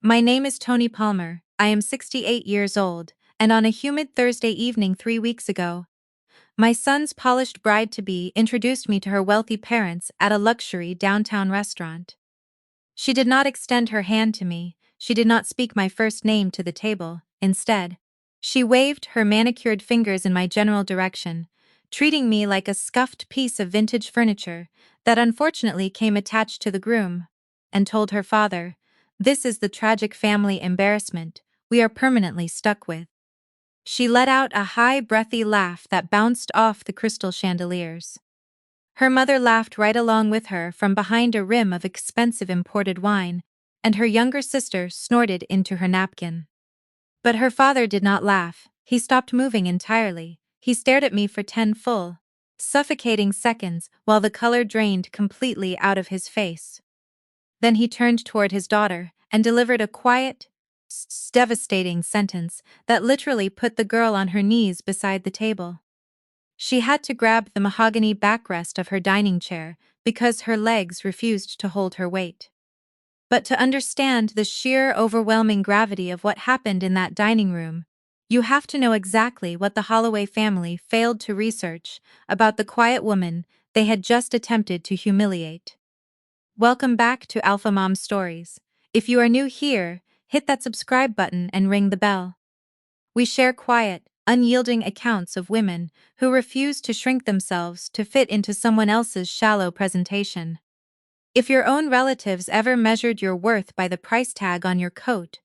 My name is Tony Palmer. I am 68 years old, and on a humid Thursday evening 3 weeks ago, my son's polished bride-to-be introduced me to her wealthy parents at a luxury downtown restaurant. She did not extend her hand to me, she did not speak my first name to the table. Instead, she waved her manicured fingers in my general direction, treating me like a scuffed piece of vintage furniture that unfortunately came attached to the groom, and told her father, "This is the tragic family embarrassment we are permanently stuck with." She let out a high, breathy laugh that bounced off the crystal chandeliers. Her mother laughed right along with her from behind a rim of expensive imported wine, and her younger sister snorted into her napkin. But her father did not laugh. He stopped moving entirely. He stared at me for 10 full, suffocating seconds while the color drained completely out of his face. Then he turned toward his daughter and delivered a quiet, devastating sentence that literally put the girl on her knees beside the table. She had to grab the mahogany backrest of her dining chair because her legs refused to hold her weight. But to understand the sheer overwhelming gravity of what happened in that dining room, you have to know exactly what the Holloway family failed to research about the quiet woman they had just attempted to humiliate. Welcome back to Alpha Mom Stories. If you are new here, hit that subscribe button and ring the bell. We share quiet, unyielding accounts of women who refuse to shrink themselves to fit into someone else's shallow presentation. If your own relatives ever measured your worth by the price tag on your coat,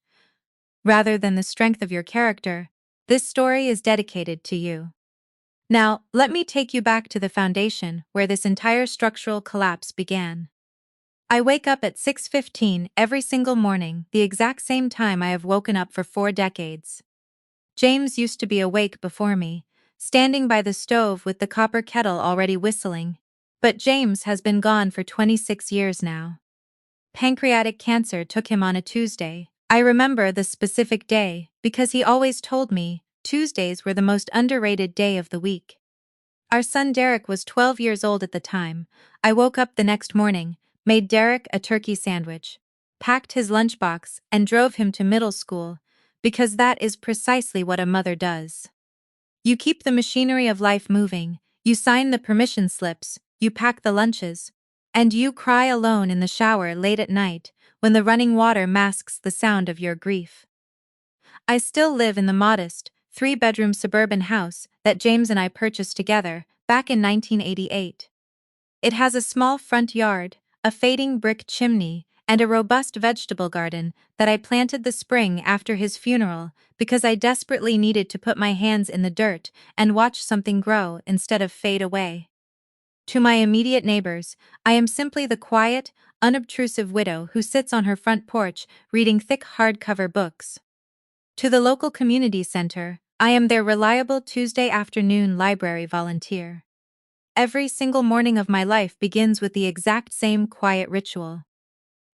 rather than the strength of your character, this story is dedicated to you. Now, let me take you back to the foundation where this entire structural collapse began. I wake up at 6:15 every single morning, the exact same time I have woken up for 4 decades. James used to be awake before me, standing by the stove with the copper kettle already whistling. But James has been gone for 26 years now. Pancreatic cancer took him on a Tuesday. I remember the specific day because he always told me Tuesdays were the most underrated day of the week. Our son Derek was 12 years old at the time. I woke up the next morning, made Derek a turkey sandwich, packed his lunchbox, and drove him to middle school, because that is precisely what a mother does. You keep the machinery of life moving, you sign the permission slips, you pack the lunches, and you cry alone in the shower late at night when the running water masks the sound of your grief. I still live in the modest, 3-bedroom suburban house that James and I purchased together back in 1988. It has a small front yard, a fading brick chimney, and a robust vegetable garden that I planted the spring after his funeral because I desperately needed to put my hands in the dirt and watch something grow instead of fade away. To my immediate neighbors, I am simply the quiet, unobtrusive widow who sits on her front porch reading thick hardcover books. To the local community center, I am their reliable Tuesday afternoon library volunteer. Every single morning of my life begins with the exact same quiet ritual.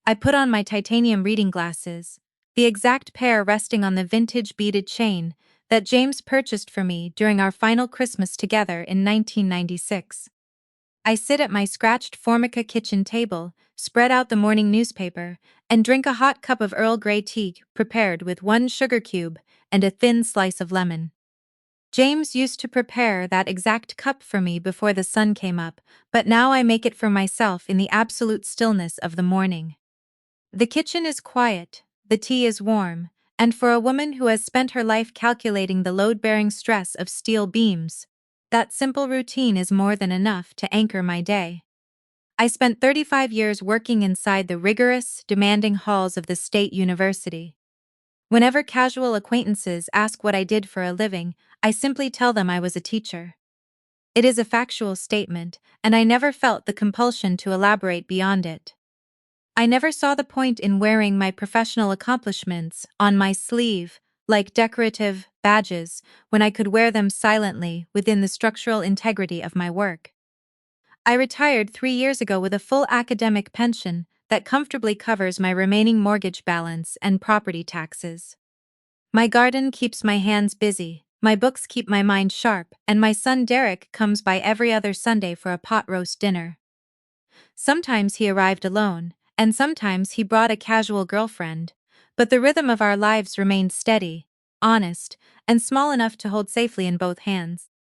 I put on my titanium reading glasses, the exact pair resting on the vintage beaded chain that James purchased for me during our final Christmas together in 1996. I sit at my scratched Formica kitchen table, spread out the morning newspaper, and drink a hot cup of Earl Grey tea prepared with 1 sugar cube and a thin slice of lemon. James used to prepare that exact cup for me before the sun came up, but now I make it for myself in the absolute stillness of the morning. The kitchen is quiet, the tea is warm, and for a woman who has spent her life calculating the load-bearing stress of steel beams, that simple routine is more than enough to anchor my day. I spent 35 years working inside the rigorous, demanding halls of the State University. Whenever casual acquaintances ask what I did for a living, I simply tell them I was a teacher. It is a factual statement, and I never felt the compulsion to elaborate beyond it. I never saw the point in wearing my professional accomplishments on my sleeve, like decorative badges, when I could wear them silently within the structural integrity of my work. I retired 3 years ago with a full academic pension that comfortably covers my remaining mortgage balance and property taxes. My garden keeps my hands busy, my books keep my mind sharp, and my son Derek comes by every other Sunday for a pot roast dinner. Sometimes he arrived alone, and sometimes he brought a casual girlfriend, But the rhythm of our lives remained steady, honest, and small enough to hold safely in both hands.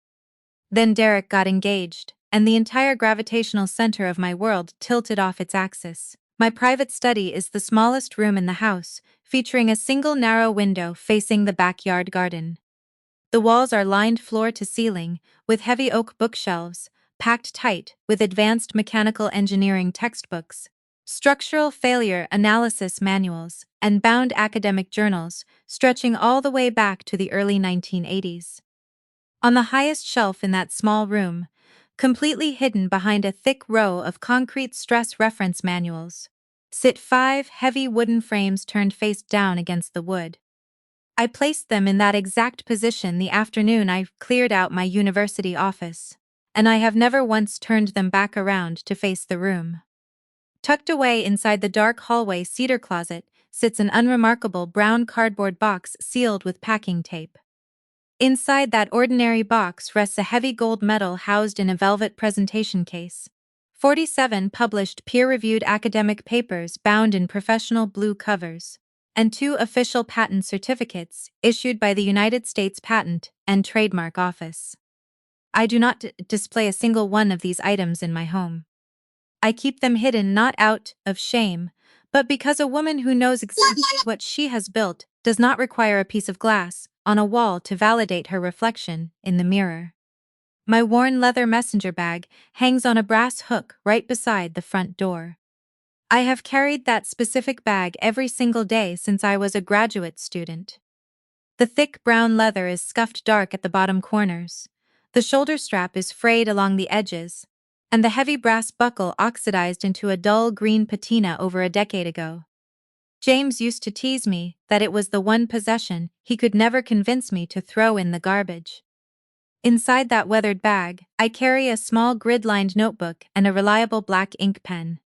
Then Derek got engaged, and the entire gravitational center of my world tilted off its axis. My private study is the smallest room in the house, featuring a single narrow window facing the backyard garden. The walls are lined floor to ceiling, with heavy oak bookshelves, packed tight with advanced mechanical engineering textbooks, structural failure analysis manuals, and bound academic journals, stretching all the way back to the early 1980s. On the highest shelf in that small room, completely hidden behind a thick row of concrete stress reference manuals, sit 5 heavy wooden frames turned face down against the wood. I placed them in that exact position the afternoon I cleared out my university office, and I have never once turned them back around to face the room. Tucked away inside the dark hallway cedar closet sits an unremarkable brown cardboard box sealed with packing tape. Inside that ordinary box rests a heavy gold medal housed in a velvet presentation case. 47 published peer-reviewed academic papers bound in professional blue covers, and 2 official patent certificates issued by the United States Patent and Trademark Office. I do not display a single one of these items in my home. I keep them hidden not out of shame, but because a woman who knows exactly what she has built does not require a piece of glass on a wall to validate her reflection in the mirror. My worn leather messenger bag hangs on a brass hook right beside the front door. I have carried that specific bag every single day since I was a graduate student. The thick brown leather is scuffed dark at the bottom corners. The shoulder strap is frayed along the edges, and the heavy brass buckle oxidized into a dull green patina over a decade ago. James used to tease me that it was the one possession he could never convince me to throw in the garbage. Inside that weathered bag, I carry a small grid-lined notebook and a reliable black ink pen.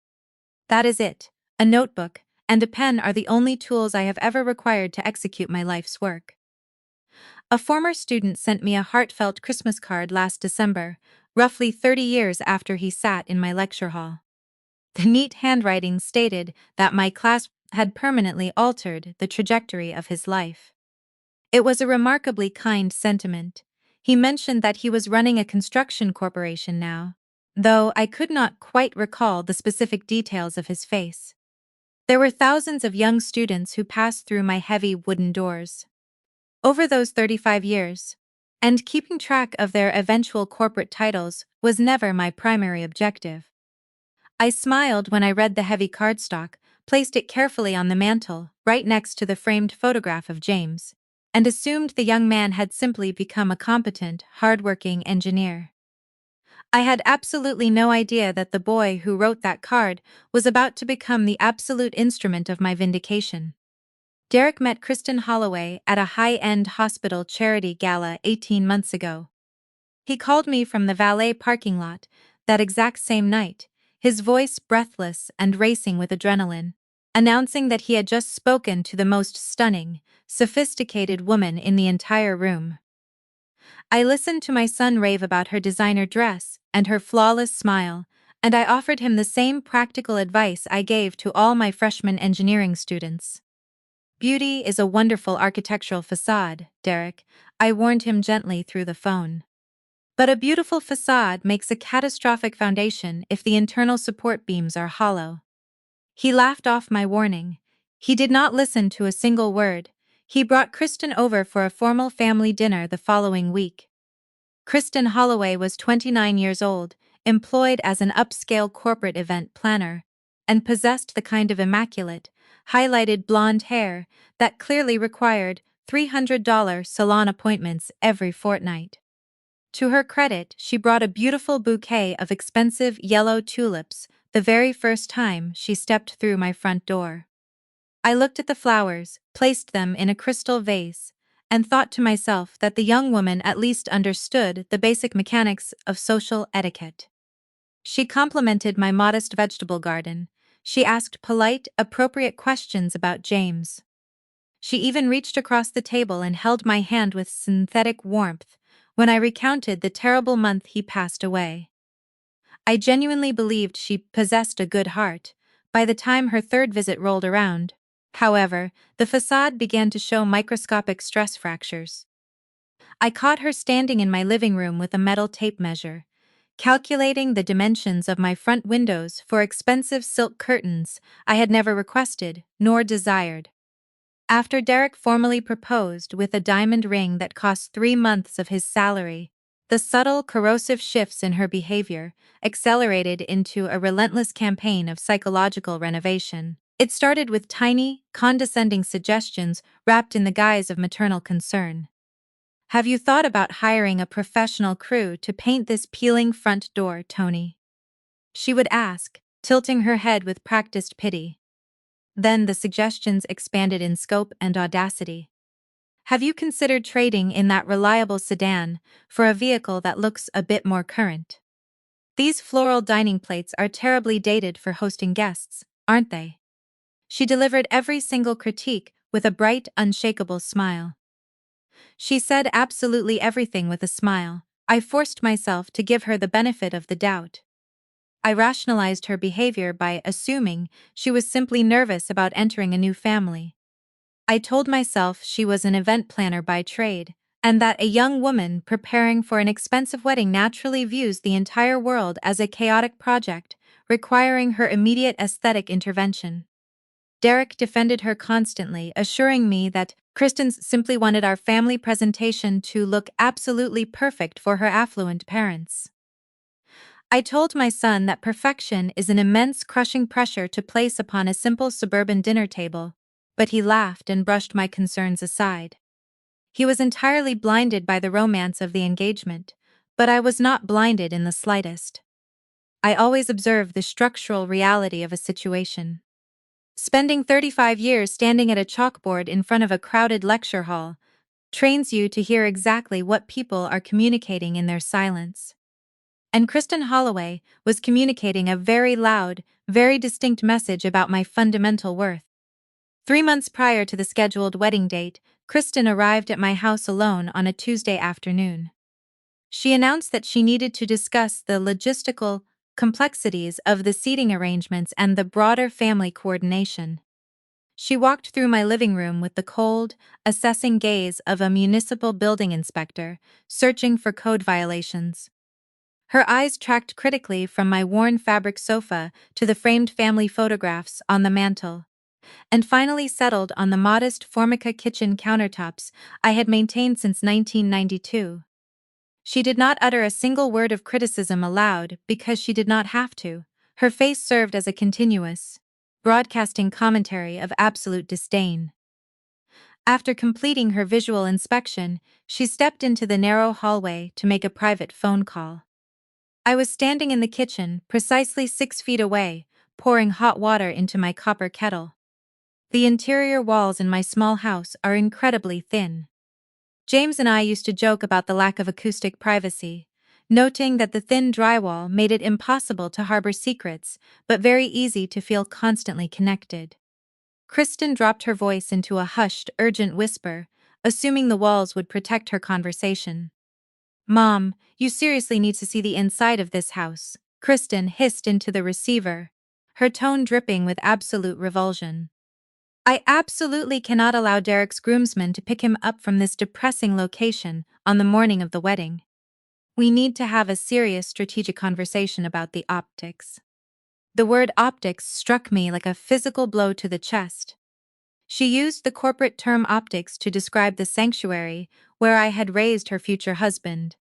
That is it. A notebook and a pen are the only tools I have ever required to execute my life's work. A former student sent me a heartfelt Christmas card last December, roughly 30 years after he sat in my lecture hall. The neat handwriting stated that my class had permanently altered the trajectory of his life. It was a remarkably kind sentiment. He mentioned that he was running a construction corporation now, though I could not quite recall the specific details of his face. There were thousands of young students who passed through my heavy wooden doors over those 35 years, and keeping track of their eventual corporate titles was never my primary objective. I smiled when I read the heavy cardstock, placed it carefully on the mantel, right next to the framed photograph of James, and assumed the young man had simply become a competent, hard-working engineer. I had absolutely no idea that the boy who wrote that card was about to become the absolute instrument of my vindication. Derek met Kristen Holloway at a high-end hospital charity gala 18 months ago. He called me from the valet parking lot that exact same night, his voice breathless and racing with adrenaline, announcing that he had just spoken to the most stunning, sophisticated woman in the entire room. I listened to my son rave about her designer dress and her flawless smile, and I offered him the same practical advice I gave to all my freshman engineering students. Beauty is a wonderful architectural facade, Derek, I warned him gently through the phone. But a beautiful facade makes a catastrophic foundation if the internal support beams are hollow. He laughed off my warning. He did not listen to a single word. He brought Kristen over for a formal family dinner the following week. Kristen Holloway was 29 years old, employed as an upscale corporate event planner, and possessed the kind of immaculate, highlighted blonde hair that clearly required $300 salon appointments every fortnight. To her credit, she brought a beautiful bouquet of expensive yellow tulips the very first time she stepped through my front door. I looked at the flowers, placed them in a crystal vase, and thought to myself that the young woman at least understood the basic mechanics of social etiquette. She complimented my modest vegetable garden. She asked polite, appropriate questions about James. She even reached across the table and held my hand with synthetic warmth when I recounted the terrible month he passed away. I genuinely believed she possessed a good heart. By the time her third visit rolled around, However, the facade began to show microscopic stress fractures. I caught her standing in my living room with a metal tape measure, calculating the dimensions of my front windows for expensive silk curtains I had never requested nor desired. After Derek formally proposed with a diamond ring that cost 3 months of his salary, the subtle, corrosive shifts in her behavior accelerated into a relentless campaign of psychological renovation. It started with tiny, condescending suggestions wrapped in the guise of maternal concern. "Have you thought about hiring a professional crew to paint this peeling front door, Tony?" she would ask, tilting her head with practiced pity. Then the suggestions expanded in scope and audacity. "Have you considered trading in that reliable sedan for a vehicle that looks a bit more current? These floral dining plates are terribly dated for hosting guests, aren't they?" She delivered every single critique with a bright, unshakable smile. She said absolutely everything with a smile. I forced myself to give her the benefit of the doubt. I rationalized her behavior by assuming she was simply nervous about entering a new family. I told myself she was an event planner by trade, and that a young woman preparing for an expensive wedding naturally views the entire world as a chaotic project, requiring her immediate aesthetic intervention. Derek defended her constantly, assuring me that Kristen's simply wanted our family presentation to look absolutely perfect for her affluent parents. I told my son that perfection is an immense crushing pressure to place upon a simple suburban dinner table, but he laughed and brushed my concerns aside. He was entirely blinded by the romance of the engagement, but I was not blinded in the slightest. I always observe the structural reality of a situation. Spending 35 years standing at a chalkboard in front of a crowded lecture hall trains you to hear exactly what people are communicating in their silence. And Kristen Holloway was communicating a very loud, very distinct message about my fundamental worth. 3 months prior to the scheduled wedding date, Kristen arrived at my house alone on a Tuesday afternoon. She announced that she needed to discuss the logistical complexities of the seating arrangements and the broader family coordination. She walked through my living room with the cold, assessing gaze of a municipal building inspector, searching for code violations. Her eyes tracked critically from my worn fabric sofa to the framed family photographs on the mantel, and finally settled on the modest Formica kitchen countertops I had maintained since 1992. She did not utter a single word of criticism aloud because she did not have to. Her face served as a continuous, broadcasting commentary of absolute disdain. After completing her visual inspection, she stepped into the narrow hallway to make a private phone call. I was standing in the kitchen, precisely 6 feet away, pouring hot water into my copper kettle. The interior walls in my small house are incredibly thin. James and I used to joke about the lack of acoustic privacy, noting that the thin drywall made it impossible to harbor secrets, but very easy to feel constantly connected. Kristen dropped her voice into a hushed, urgent whisper, assuming the walls would protect her conversation. "Mom, you seriously need to see the inside of this house," Kristen hissed into the receiver, her tone dripping with absolute revulsion. "I absolutely cannot allow Derek's groomsmen to pick him up from this depressing location on the morning of the wedding. We need to have a serious strategic conversation about the optics." The word optics struck me like a physical blow to the chest. She used the corporate term optics to describe the sanctuary where I had raised her future husband.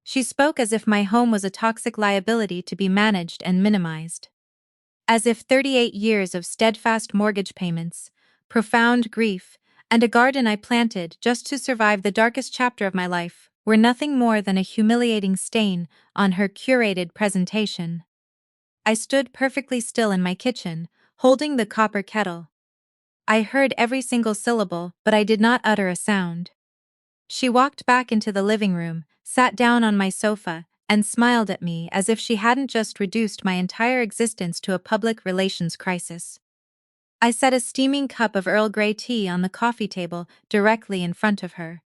She spoke as if my home was a toxic liability to be managed and minimized. As if 38 years of steadfast mortgage payments, profound grief, and a garden I planted just to survive the darkest chapter of my life were nothing more than a humiliating stain on her curated presentation. I stood perfectly still in my kitchen, holding the copper kettle. I heard every single syllable, but I did not utter a sound. She walked back into the living room, sat down on my sofa, and smiled at me as if she hadn't just reduced my entire existence to a public relations crisis. I set a steaming cup of Earl Grey tea on the coffee table directly in front of her.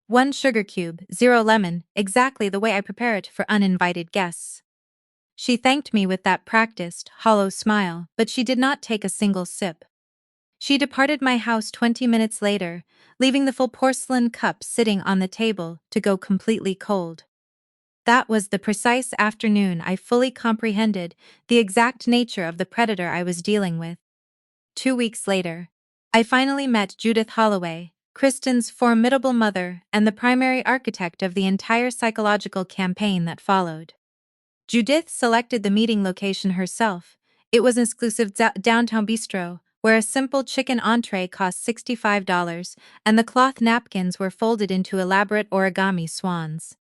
1 sugar cube, 0 lemon, exactly the way I prepare it for uninvited guests. She thanked me with that practiced, hollow smile, but she did not take a single sip. She departed my house 20 minutes later, leaving the full porcelain cup sitting on the table to go completely cold. That was the precise afternoon I fully comprehended the exact nature of the predator I was dealing with. 2 weeks later, I finally met Judith Holloway, Kristen's formidable mother and the primary architect of the entire psychological campaign that followed. Judith selected the meeting location herself. It was an exclusive downtown bistro, where a simple chicken entree cost $65 and the cloth napkins were folded into elaborate origami swans.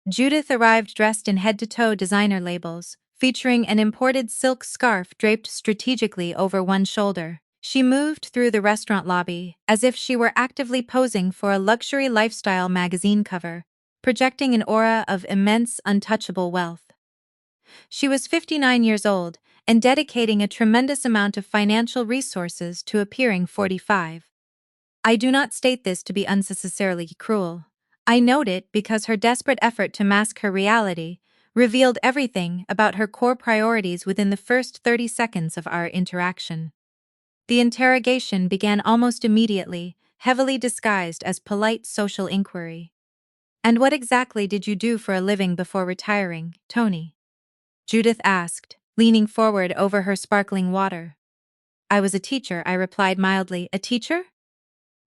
Judith arrived dressed in head-to-toe designer labels, featuring an imported silk scarf draped strategically over one shoulder. She moved through the restaurant lobby as if she were actively posing for a luxury lifestyle magazine cover, projecting an aura of immense, untouchable wealth. She was 59 years old and dedicating a tremendous amount of financial resources to appearing 45. I do not state this to be unnecessarily cruel. I note it because her desperate effort to mask her reality revealed everything about her core priorities within the first 30 seconds of our interaction. The interrogation began almost immediately, heavily disguised as polite social inquiry. "And what exactly did you do for a living before retiring, Tony?" Judith asked, leaning forward over her sparkling water. "I was a teacher," I replied mildly. "A teacher?"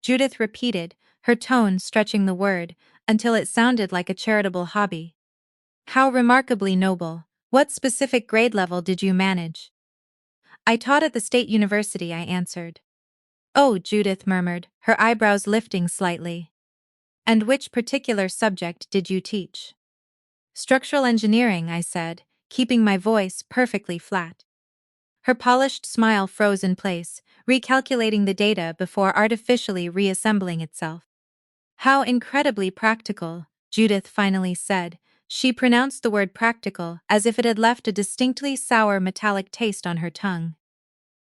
Judith repeated, her tone stretching the word until it sounded like a charitable hobby. "How remarkably noble. What specific grade level did you manage?" "I taught at the State University," I answered. "Oh," Judith murmured, her eyebrows lifting slightly. "And which particular subject did you teach?" "Structural engineering," I said, keeping my voice perfectly flat. Her polished smile froze in place, recalculating the data before artificially reassembling itself. "How incredibly practical," Judith finally said. She pronounced the word practical as if it had left a distinctly sour metallic taste on her tongue.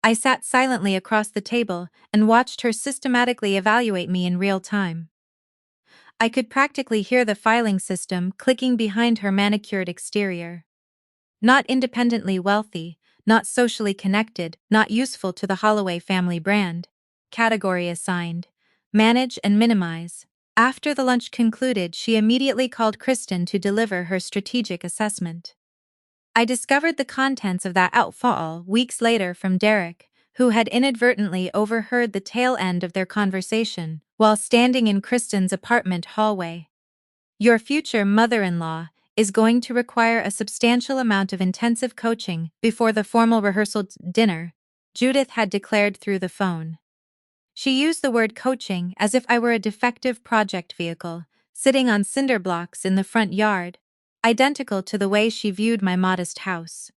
I sat silently across the table and watched her systematically evaluate me in real time. I could practically hear the filing system clicking behind her manicured exterior. Not independently wealthy, not socially connected, not useful to the Holloway family brand. Category assigned: manage and minimize. After the lunch concluded, she immediately called Kristen to deliver her strategic assessment. I discovered the contents of that outfall weeks later from Derek, who had inadvertently overheard the tail end of their conversation while standing in Kristen's apartment hallway. "Your future mother-in-law is going to require a substantial amount of intensive coaching before the formal rehearsal dinner," Judith had declared through the phone. She used the word coaching as if I were a defective project vehicle, sitting on cinder blocks in the front yard, identical to the way she viewed my modest house.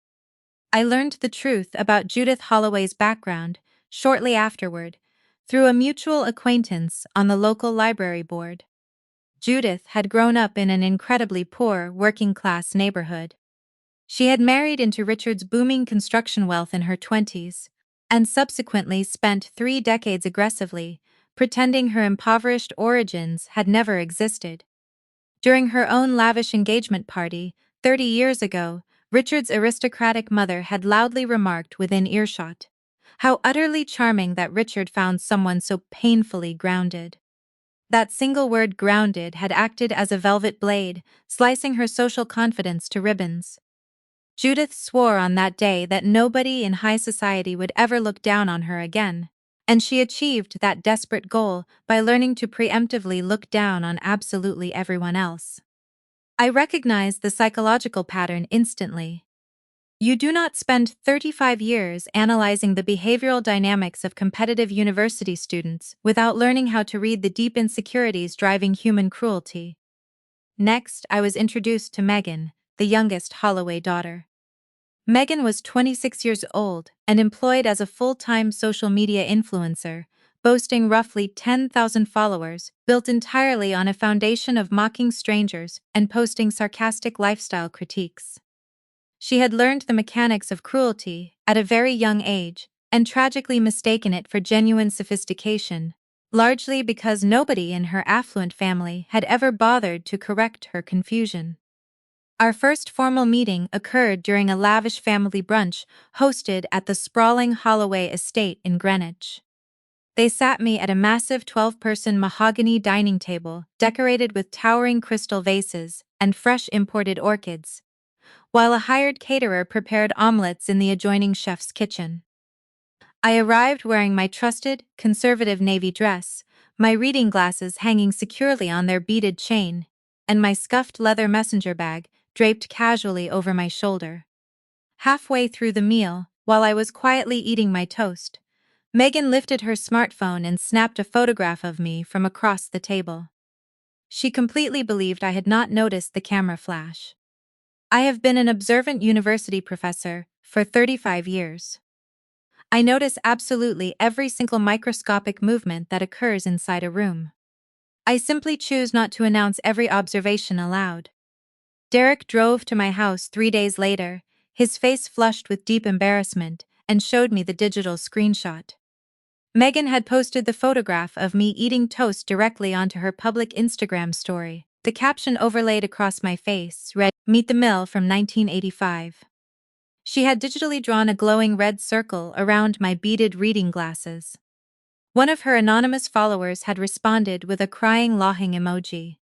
I learned the truth about Judith Holloway's background shortly afterward, through a mutual acquaintance on the local library board. Judith had grown up in an incredibly poor, working-class neighborhood. She had married into Richard's booming construction wealth in her 20s, and subsequently spent 3 decades aggressively, pretending her impoverished origins had never existed. During her own lavish engagement party, 30 years ago, Richard's aristocratic mother had loudly remarked within earshot, "How utterly charming that Richard found someone so painfully grounded." That single word, grounded, had acted as a velvet blade, slicing her social confidence to ribbons. Judith swore on that day that nobody in high society would ever look down on her again, and she achieved that desperate goal by learning to preemptively look down on absolutely everyone else. I recognized the psychological pattern instantly. You do not spend 35 years analyzing the behavioral dynamics of competitive university students without learning how to read the deep insecurities driving human cruelty. Next, I was introduced to Megan, the youngest Holloway daughter. Megan was 26 years old and employed as a full-time social media influencer, boasting roughly 10,000 followers, built entirely on a foundation of mocking strangers and posting sarcastic lifestyle critiques. She had learned the mechanics of cruelty at a very young age and tragically mistaken it for genuine sophistication, largely because nobody in her affluent family had ever bothered to correct her confusion. Our first formal meeting occurred during a lavish family brunch hosted at the sprawling Holloway estate in Greenwich. They sat me at a massive 12-person mahogany dining table decorated with towering crystal vases and fresh imported orchids, while a hired caterer prepared omelets in the adjoining chef's kitchen. I arrived wearing my trusted, conservative navy dress, my reading glasses hanging securely on their beaded chain, and my scuffed leather messenger bag draped casually over my shoulder. Halfway through the meal, while I was quietly eating my toast, Megan lifted her smartphone and snapped a photograph of me from across the table. She completely believed I had not noticed the camera flash. I have been an observant university professor for 35 years. I notice absolutely every single microscopic movement that occurs inside a room. I simply choose not to announce every observation aloud. Derek drove to my house 3 days later, his face flushed with deep embarrassment, and showed me the digital screenshot. Megan had posted the photograph of me eating toast directly onto her public Instagram story. The caption overlaid across my face read, "Meet the Mill from 1985. She had digitally drawn a glowing red circle around my beaded reading glasses. One of her anonymous followers had responded with a crying laughing emoji.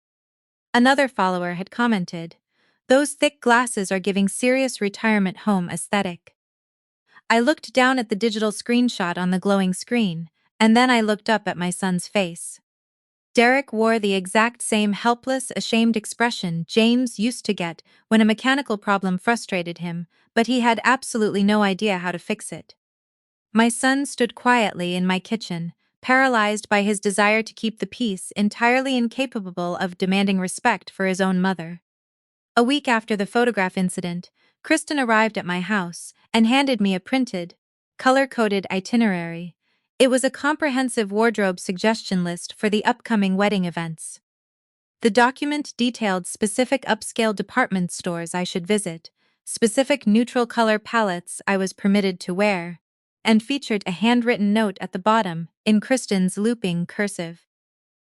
Another follower had commented, "Those thick glasses are giving serious retirement home aesthetic." I looked down at the digital screenshot on the glowing screen, and then I looked up at my son's face. Derek wore the exact same helpless, ashamed expression James used to get when a mechanical problem frustrated him, but he had absolutely no idea how to fix it. My son stood quietly in my kitchen, paralyzed by his desire to keep the peace, entirely incapable of demanding respect for his own mother. A week after the photograph incident, Kristen arrived at my house and handed me a printed, color-coded itinerary. It was a comprehensive wardrobe suggestion list for the upcoming wedding events. The document detailed specific upscale department stores I should visit, specific neutral color palettes I was permitted to wear, and featured a handwritten note at the bottom in Kristen's looping cursive.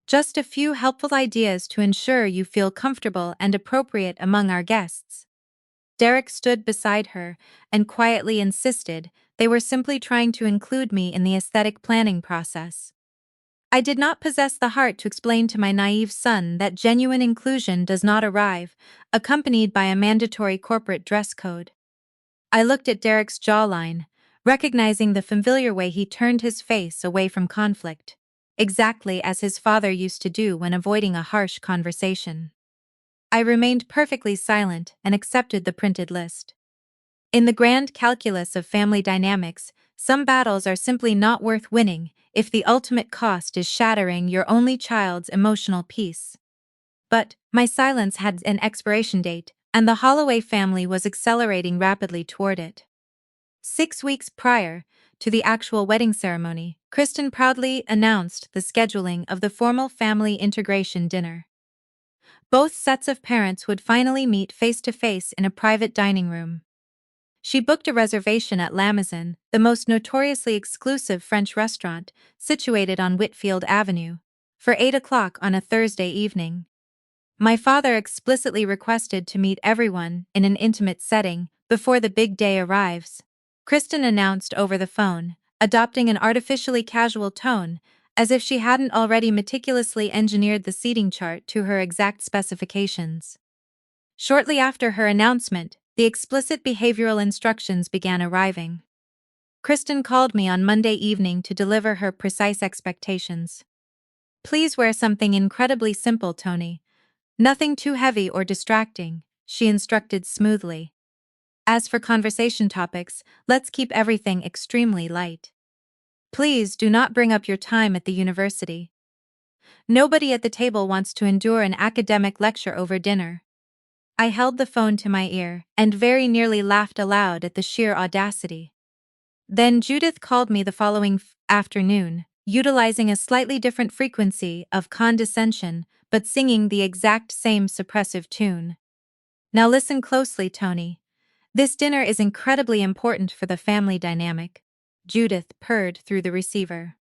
Just a few helpful ideas to ensure you feel comfortable and appropriate among our guests. Derek stood beside her and quietly insisted they were simply trying to include me in the aesthetic planning process. I did not possess the heart to explain to my naive son that genuine inclusion does not arrive, accompanied by a mandatory corporate dress code. I looked at Derek's jawline, recognizing the familiar way he turned his face away from conflict, exactly as his father used to do when avoiding a harsh conversation. I remained perfectly silent and accepted the printed list. In the grand calculus of family dynamics, some battles are simply not worth winning if the ultimate cost is shattering your only child's emotional peace. But my silence had an expiration date, and the Holloway family was accelerating rapidly toward it. 6 weeks prior to the actual wedding ceremony, Kristen proudly announced the scheduling of the formal family integration dinner. Both sets of parents would finally meet face-to-face in a private dining room. She booked a reservation at L'Amazon, the most notoriously exclusive French restaurant situated on Whitfield Avenue, for 8 o'clock on a Thursday evening. My father explicitly requested to meet everyone in an intimate setting before the big day arrives. Kristen announced over the phone, adopting an artificially casual tone, as if she hadn't already meticulously engineered the seating chart to her exact specifications. Shortly after her announcement, the explicit behavioral instructions began arriving. Kristen called me on Monday evening to deliver her precise expectations. "Please wear something incredibly simple, Tony. Nothing too heavy or distracting," she instructed smoothly. "As for conversation topics, let's keep everything extremely light. Please do not bring up your time at the university. Nobody at the table wants to endure an academic lecture over dinner." I held the phone to my ear and very nearly laughed aloud at the sheer audacity. Then Judith called me the following afternoon, utilizing a slightly different frequency of condescension but singing the exact same suppressive tune. "Now listen closely, Tony. This dinner is incredibly important for the family dynamic," Judith purred through the receiver.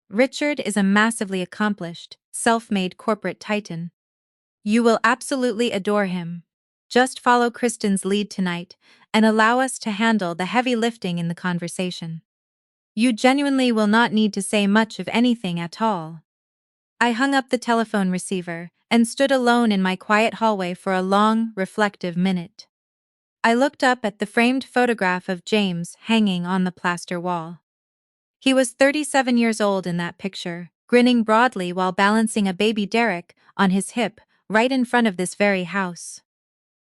"Richard is a massively accomplished, self-made corporate titan. You will absolutely adore him. Just follow Kristen's lead tonight and allow us to handle the heavy lifting in the conversation." You genuinely will not need to say much of anything at all. I hung up the telephone receiver and stood alone in my quiet hallway for a long, reflective minute. I looked up at the framed photograph of James hanging on the plaster wall. He was 37 years old in that picture, grinning broadly while balancing a baby Derek on his hip right in front of this very house.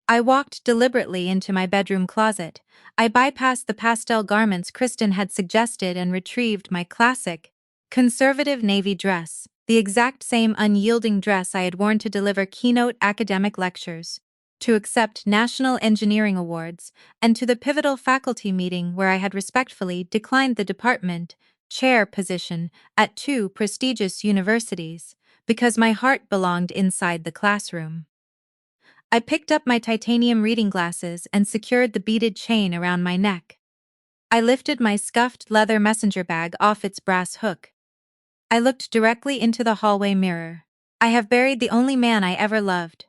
I walked deliberately into my bedroom closet. I bypassed the pastel garments Kristen had suggested and retrieved my classic, conservative navy dress, the exact same unyielding dress I had worn to deliver keynote academic lectures, to accept national engineering awards, and to the pivotal faculty meeting where I had respectfully declined the department chair position at two prestigious universities, because my heart belonged inside the classroom. I picked up my titanium reading glasses and secured the beaded chain around my neck. I lifted my scuffed leather messenger bag off its brass hook. I looked directly into the hallway mirror. I have buried the only man I ever loved.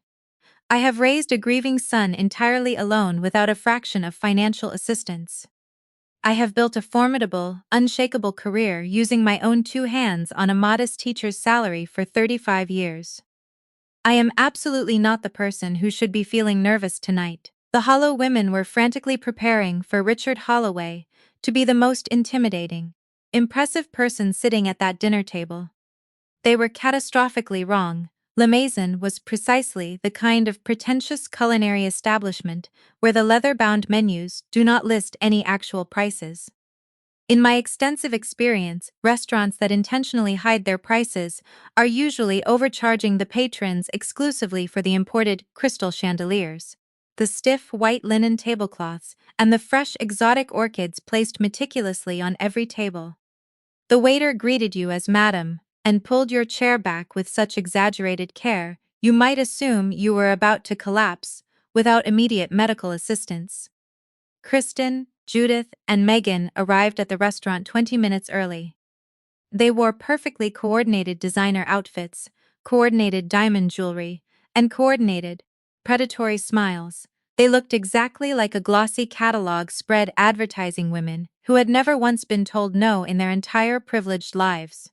I have raised a grieving son entirely alone without a fraction of financial assistance. I have built a formidable, unshakable career using my own two hands on a modest teacher's salary for 35 years. I am absolutely not the person who should be feeling nervous tonight. The Hollow women were frantically preparing for Richard Holloway to be the most intimidating, impressive person sitting at that dinner table. They were catastrophically wrong. Le Maison was precisely the kind of pretentious culinary establishment where the leather-bound menus do not list any actual prices. In my extensive experience, restaurants that intentionally hide their prices are usually overcharging the patrons exclusively for the imported crystal chandeliers, the stiff white linen tablecloths, and the fresh exotic orchids placed meticulously on every table. The waiter greeted you as madam and pulled your chair back with such exaggerated care, you might assume you were about to collapse without immediate medical assistance. Kristen, Judith, and Megan arrived at the restaurant 20 minutes early. They wore perfectly coordinated designer outfits, coordinated diamond jewelry, and coordinated, predatory smiles. They looked exactly like a glossy catalog spread advertising women who had never once been told no in their entire privileged lives.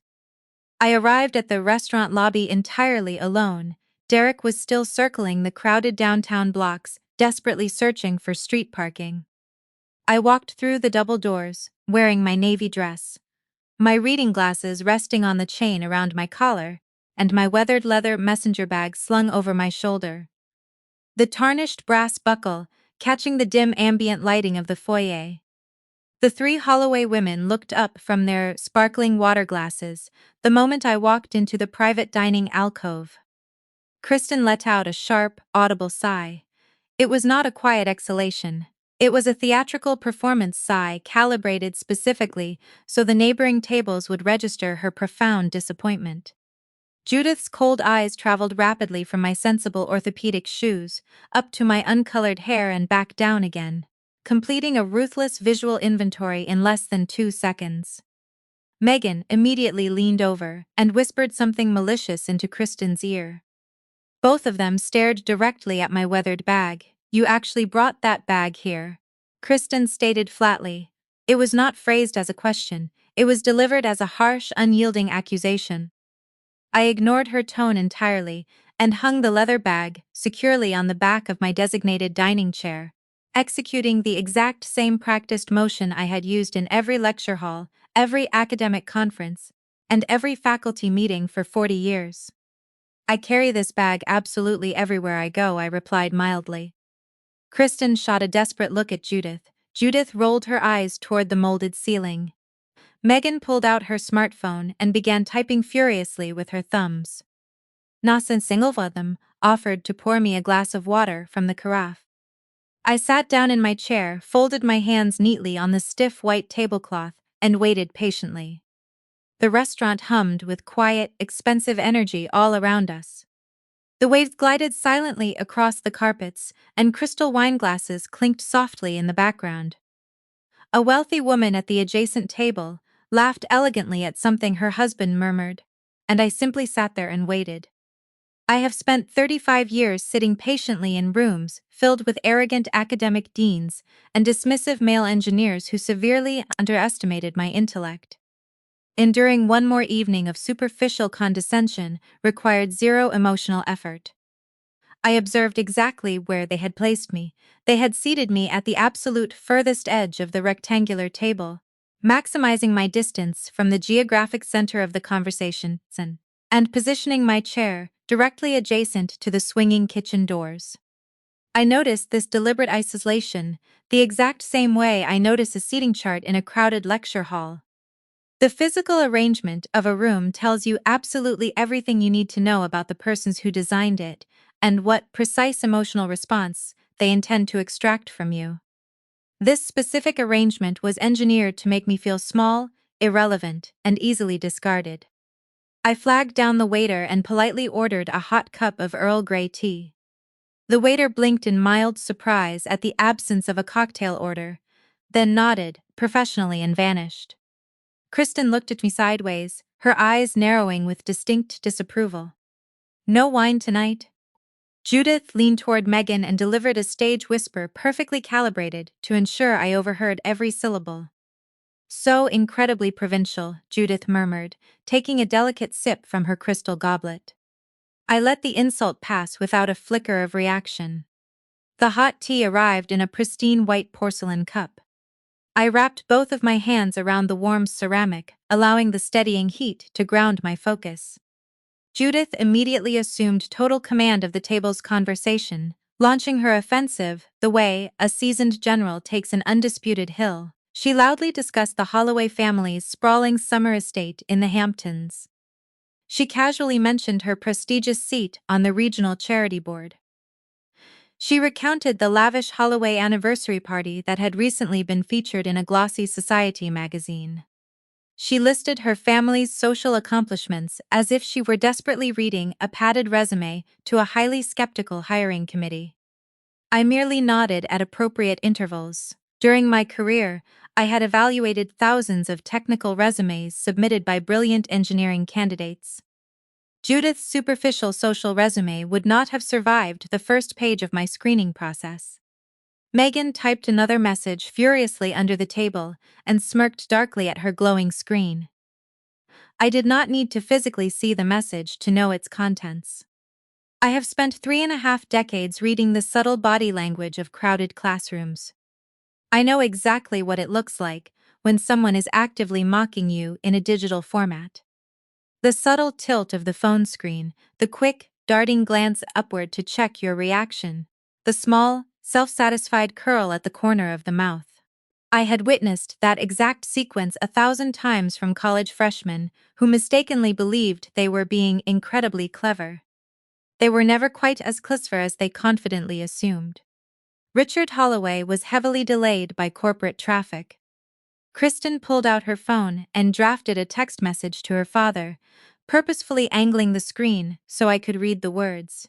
I arrived at the restaurant lobby entirely alone. Derek was still circling the crowded downtown blocks, desperately searching for street parking. I walked through the double doors, wearing my navy dress, my reading glasses resting on the chain around my collar, and my weathered leather messenger bag slung over my shoulder. The tarnished brass buckle, catching the dim ambient lighting of the foyer. The three Holloway women looked up from their sparkling water glasses the moment I walked into the private dining alcove. Kristen let out a sharp, audible sigh. It was not a quiet exhalation. It was a theatrical performance sigh calibrated specifically so the neighboring tables would register her profound disappointment. Judith's cold eyes traveled rapidly from my sensible orthopedic shoes, up to my uncolored hair and back down again, completing a ruthless visual inventory in less than 2 seconds. Megan immediately leaned over and whispered something malicious into Kristen's ear. Both of them stared directly at my weathered bag. You actually brought that bag here, Kristen stated flatly. It was not phrased as a question, it was delivered as a harsh, unyielding accusation. I ignored her tone entirely and hung the leather bag securely on the back of my designated dining chair, executing the exact same practiced motion I had used in every lecture hall, every academic conference, and every faculty meeting for 40 years. I carry this bag absolutely everywhere I go, I replied mildly. Kristen shot a desperate look at Judith. Judith rolled her eyes toward the molded ceiling. Megan pulled out her smartphone and began typing furiously with her thumbs. Nasan Singlevatham offered to pour me a glass of water from the carafe. I sat down in my chair, folded my hands neatly on the stiff white tablecloth, and waited patiently. The restaurant hummed with quiet, expensive energy all around us. The waves glided silently across the carpets, and crystal wine glasses clinked softly in the background. A wealthy woman at the adjacent table laughed elegantly at something her husband murmured, and I simply sat there and waited. I have spent 35 years sitting patiently in rooms filled with arrogant academic deans and dismissive male engineers who severely underestimated my intellect. Enduring one more evening of superficial condescension required zero emotional effort. I observed exactly where they had placed me. They had seated me at the absolute furthest edge of the rectangular table, maximizing my distance from the geographic center of the conversation, and positioning my chair directly adjacent to the swinging kitchen doors. I noticed this deliberate isolation the exact same way I notice a seating chart in a crowded lecture hall. The physical arrangement of a room tells you absolutely everything you need to know about the persons who designed it and what precise emotional response they intend to extract from you. This specific arrangement was engineered to make me feel small, irrelevant, and easily discarded. I flagged down the waiter and politely ordered a hot cup of Earl Grey tea. The waiter blinked in mild surprise at the absence of a cocktail order, then nodded professionally and vanished. Kristen looked at me sideways, her eyes narrowing with distinct disapproval. "No wine tonight?" Judith leaned toward Megan and delivered a stage whisper perfectly calibrated to ensure I overheard every syllable. "So incredibly provincial," Judith murmured, taking a delicate sip from her crystal goblet. I let the insult pass without a flicker of reaction. The hot tea arrived in a pristine white porcelain cup. I wrapped both of my hands around the warm ceramic, allowing the steadying heat to ground my focus. Judith immediately assumed total command of the table's conversation, launching her offensive the way a seasoned general takes an undisputed hill. She loudly discussed the Holloway family's sprawling summer estate in the Hamptons. She casually mentioned her prestigious seat on the regional charity board. She recounted the lavish Holloway anniversary party that had recently been featured in a glossy society magazine. She listed her family's social accomplishments as if she were desperately reading a padded resume to a highly skeptical hiring committee. I merely nodded at appropriate intervals. During my career, I had evaluated thousands of technical resumes submitted by brilliant engineering candidates. Judith's superficial social resume would not have survived the first page of my screening process. Megan typed another message furiously under the table and smirked darkly at her glowing screen. I did not need to physically see the message to know its contents. I have spent 3.5 decades reading the subtle body language of crowded classrooms. I know exactly what it looks like when someone is actively mocking you in a digital format. The subtle tilt of the phone screen, the quick, darting glance upward to check your reaction, the small, self-satisfied curl at the corner of the mouth. I had witnessed that exact sequence 1,000 times from college freshmen who mistakenly believed they were being incredibly clever. They were never quite as clever as they confidently assumed. Richard Holloway was heavily delayed by corporate traffic. Kristen pulled out her phone and drafted a text message to her father, purposefully angling the screen so I could read the words.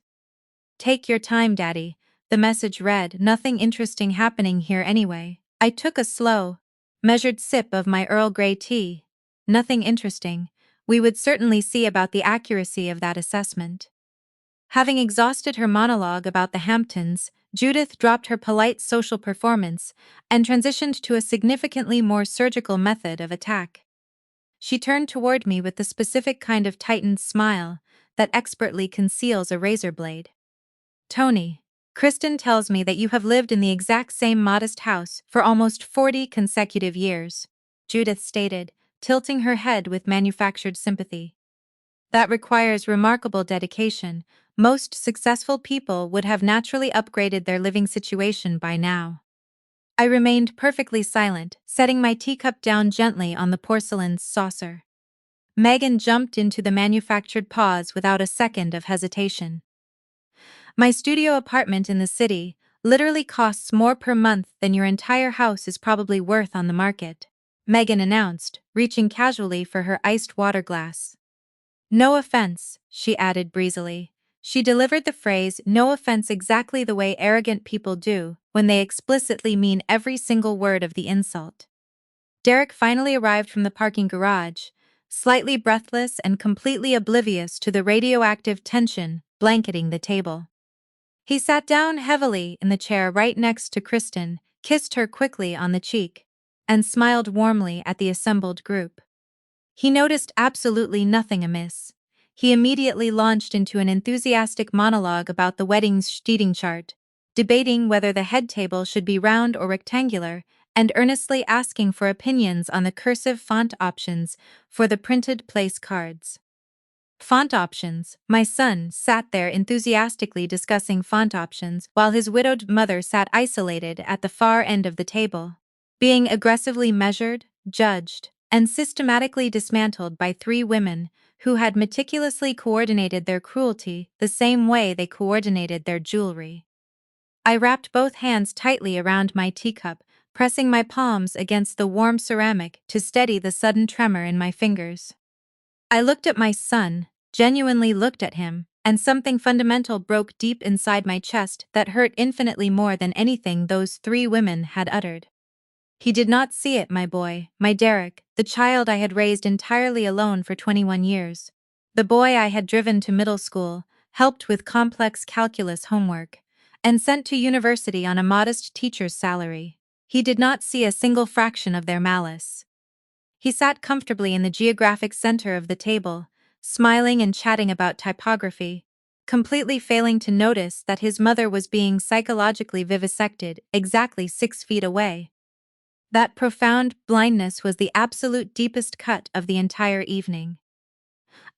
"Take your time, Daddy," the message read, "nothing interesting happening here anyway." I took a slow, measured sip of my Earl Grey tea. Nothing interesting. We would certainly see about the accuracy of that assessment. Having exhausted her monologue about the Hamptons, Judith dropped her polite social performance and transitioned to a significantly more surgical method of attack. She turned toward me with the specific kind of tightened smile that expertly conceals a razor blade. "Tony, Kristen tells me that you have lived in the exact same modest house for almost 40 consecutive years," Judith stated, tilting her head with manufactured sympathy. "That requires remarkable dedication. Most successful people would have naturally upgraded their living situation by now." I remained perfectly silent, setting my teacup down gently on the porcelain saucer. Megan jumped into the manufactured pause without a second of hesitation. "My studio apartment in the city literally costs more per month than your entire house is probably worth on the market," Megan announced, reaching casually for her iced water glass. "No offense," she added breezily. She delivered the phrase "no offense" exactly the way arrogant people do when they explicitly mean every single word of the insult. Derek finally arrived from the parking garage, slightly breathless and completely oblivious to the radioactive tension blanketing the table. He sat down heavily in the chair right next to Kristen, kissed her quickly on the cheek, and smiled warmly at the assembled group. He noticed absolutely nothing amiss. He immediately launched into an enthusiastic monologue about the wedding's seating chart, debating whether the head table should be round or rectangular, and earnestly asking for opinions on the cursive font options for the printed place cards. Font options. My son sat there enthusiastically discussing font options while his widowed mother sat isolated at the far end of the table, being aggressively measured, judged, and systematically dismantled by three women who had meticulously coordinated their cruelty the same way they coordinated their jewelry. I wrapped both hands tightly around my teacup, pressing my palms against the warm ceramic to steady the sudden tremor in my fingers. I looked at my son, genuinely looked at him, and something fundamental broke deep inside my chest that hurt infinitely more than anything those three women had uttered. He did not see it, my boy, my Derek, the child I had raised entirely alone for 21 years. The boy I had driven to middle school, helped with complex calculus homework, and sent to university on a modest teacher's salary. He did not see a single fraction of their malice. He sat comfortably in the geographic center of the table, smiling and chatting about typography, completely failing to notice that his mother was being psychologically vivisected exactly 6 feet away. That profound blindness was the absolute deepest cut of the entire evening.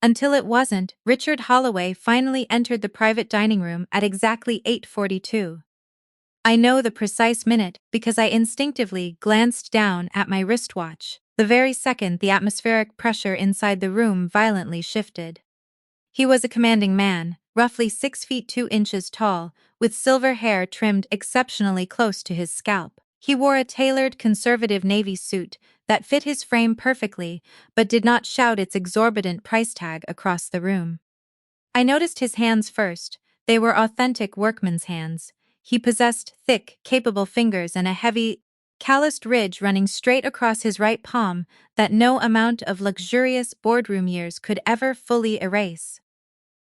Until it wasn't, Richard Holloway finally entered the private dining room at exactly 8:42. I know the precise minute because I instinctively glanced down at my wristwatch, the very second the atmospheric pressure inside the room violently shifted. He was a commanding man, roughly 6 feet 2 inches tall, with silver hair trimmed exceptionally close to his scalp. He wore a tailored conservative navy suit that fit his frame perfectly but did not shout its exorbitant price tag across the room. I noticed his hands first. They were authentic workman's hands. He possessed thick, capable fingers and a heavy, calloused ridge running straight across his right palm that no amount of luxurious boardroom years could ever fully erase.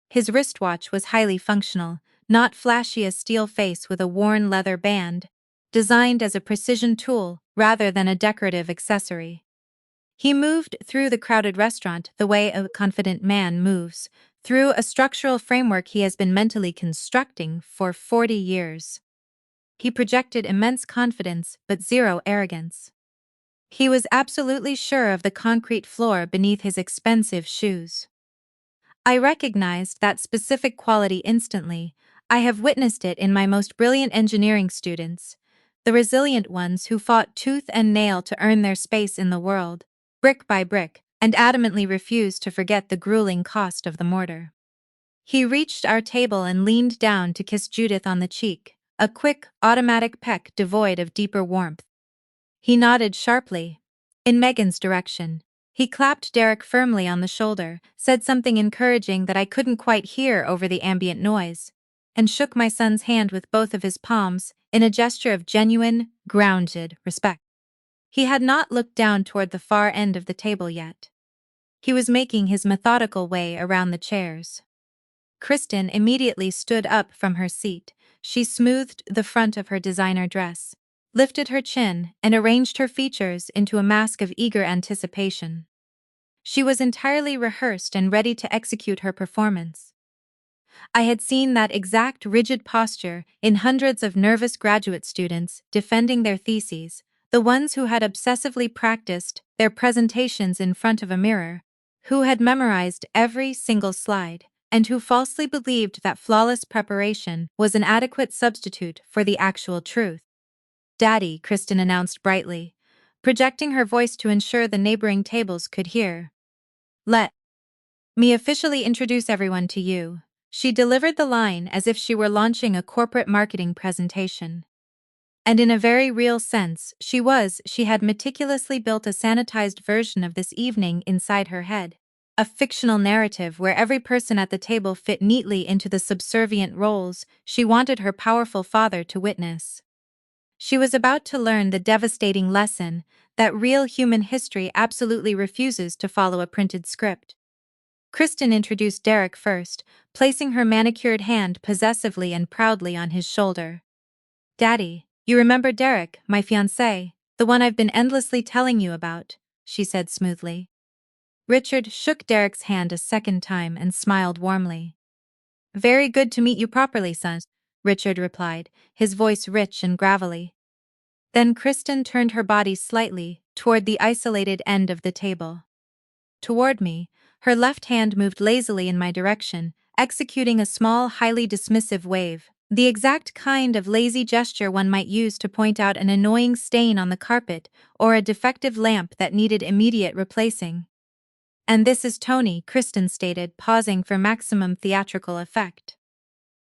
His wristwatch was highly functional, not flashy, a steel face with a worn leather band, designed as a precision tool rather than a decorative accessory. He moved through the crowded restaurant the way a confident man moves, through a structural framework he has been mentally constructing for 40 years. He projected immense confidence but zero arrogance. He was absolutely sure of the concrete floor beneath his expensive shoes. I recognized that specific quality instantly. I have witnessed it in my most brilliant engineering students, the resilient ones who fought tooth and nail to earn their space in the world, brick by brick, and adamantly refused to forget the grueling cost of the mortar. He reached our table and leaned down to kiss Judith on the cheek, a quick, automatic peck devoid of deeper warmth. He nodded sharply, in Megan's direction. He clapped Derek firmly on the shoulder, said something encouraging that I couldn't quite hear over the ambient noise, and shook my son's hand with both of his palms in a gesture of genuine, grounded respect. He had not looked down toward the far end of the table yet. He was making his methodical way around the chairs. Kristen immediately stood up from her seat. She smoothed the front of her designer dress, lifted her chin, and arranged her features into a mask of eager anticipation. She was entirely rehearsed and ready to execute her performance. I had seen that exact rigid posture in hundreds of nervous graduate students defending their theses, the ones who had obsessively practiced their presentations in front of a mirror, who had memorized every single slide, and who falsely believed that flawless preparation was an adequate substitute for the actual truth. "Daddy," Kristen announced brightly, projecting her voice to ensure the neighboring tables could hear. "Let me officially introduce everyone to you." She delivered the line as if she were launching a corporate marketing presentation. And in a very real sense, she had meticulously built a sanitized version of this evening inside her head. A fictional narrative where every person at the table fit neatly into the subservient roles she wanted her powerful father to witness. She was about to learn the devastating lesson that real human history absolutely refuses to follow a printed script. Kristen introduced Derek first, placing her manicured hand possessively and proudly on his shoulder. "Daddy, you remember Derek, my fiancé, the one I've been endlessly telling you about," she said smoothly. Richard shook Derek's hand a second time and smiled warmly. "Very good to meet you properly, son," Richard replied, his voice rich and gravelly. Then Kristen turned her body slightly toward the isolated end of the table. Toward me, her left hand moved lazily in my direction, executing a small, highly dismissive wave, the exact kind of lazy gesture one might use to point out an annoying stain on the carpet or a defective lamp that needed immediate replacing. "And this is Tony," Kristen stated, pausing for maximum theatrical effect.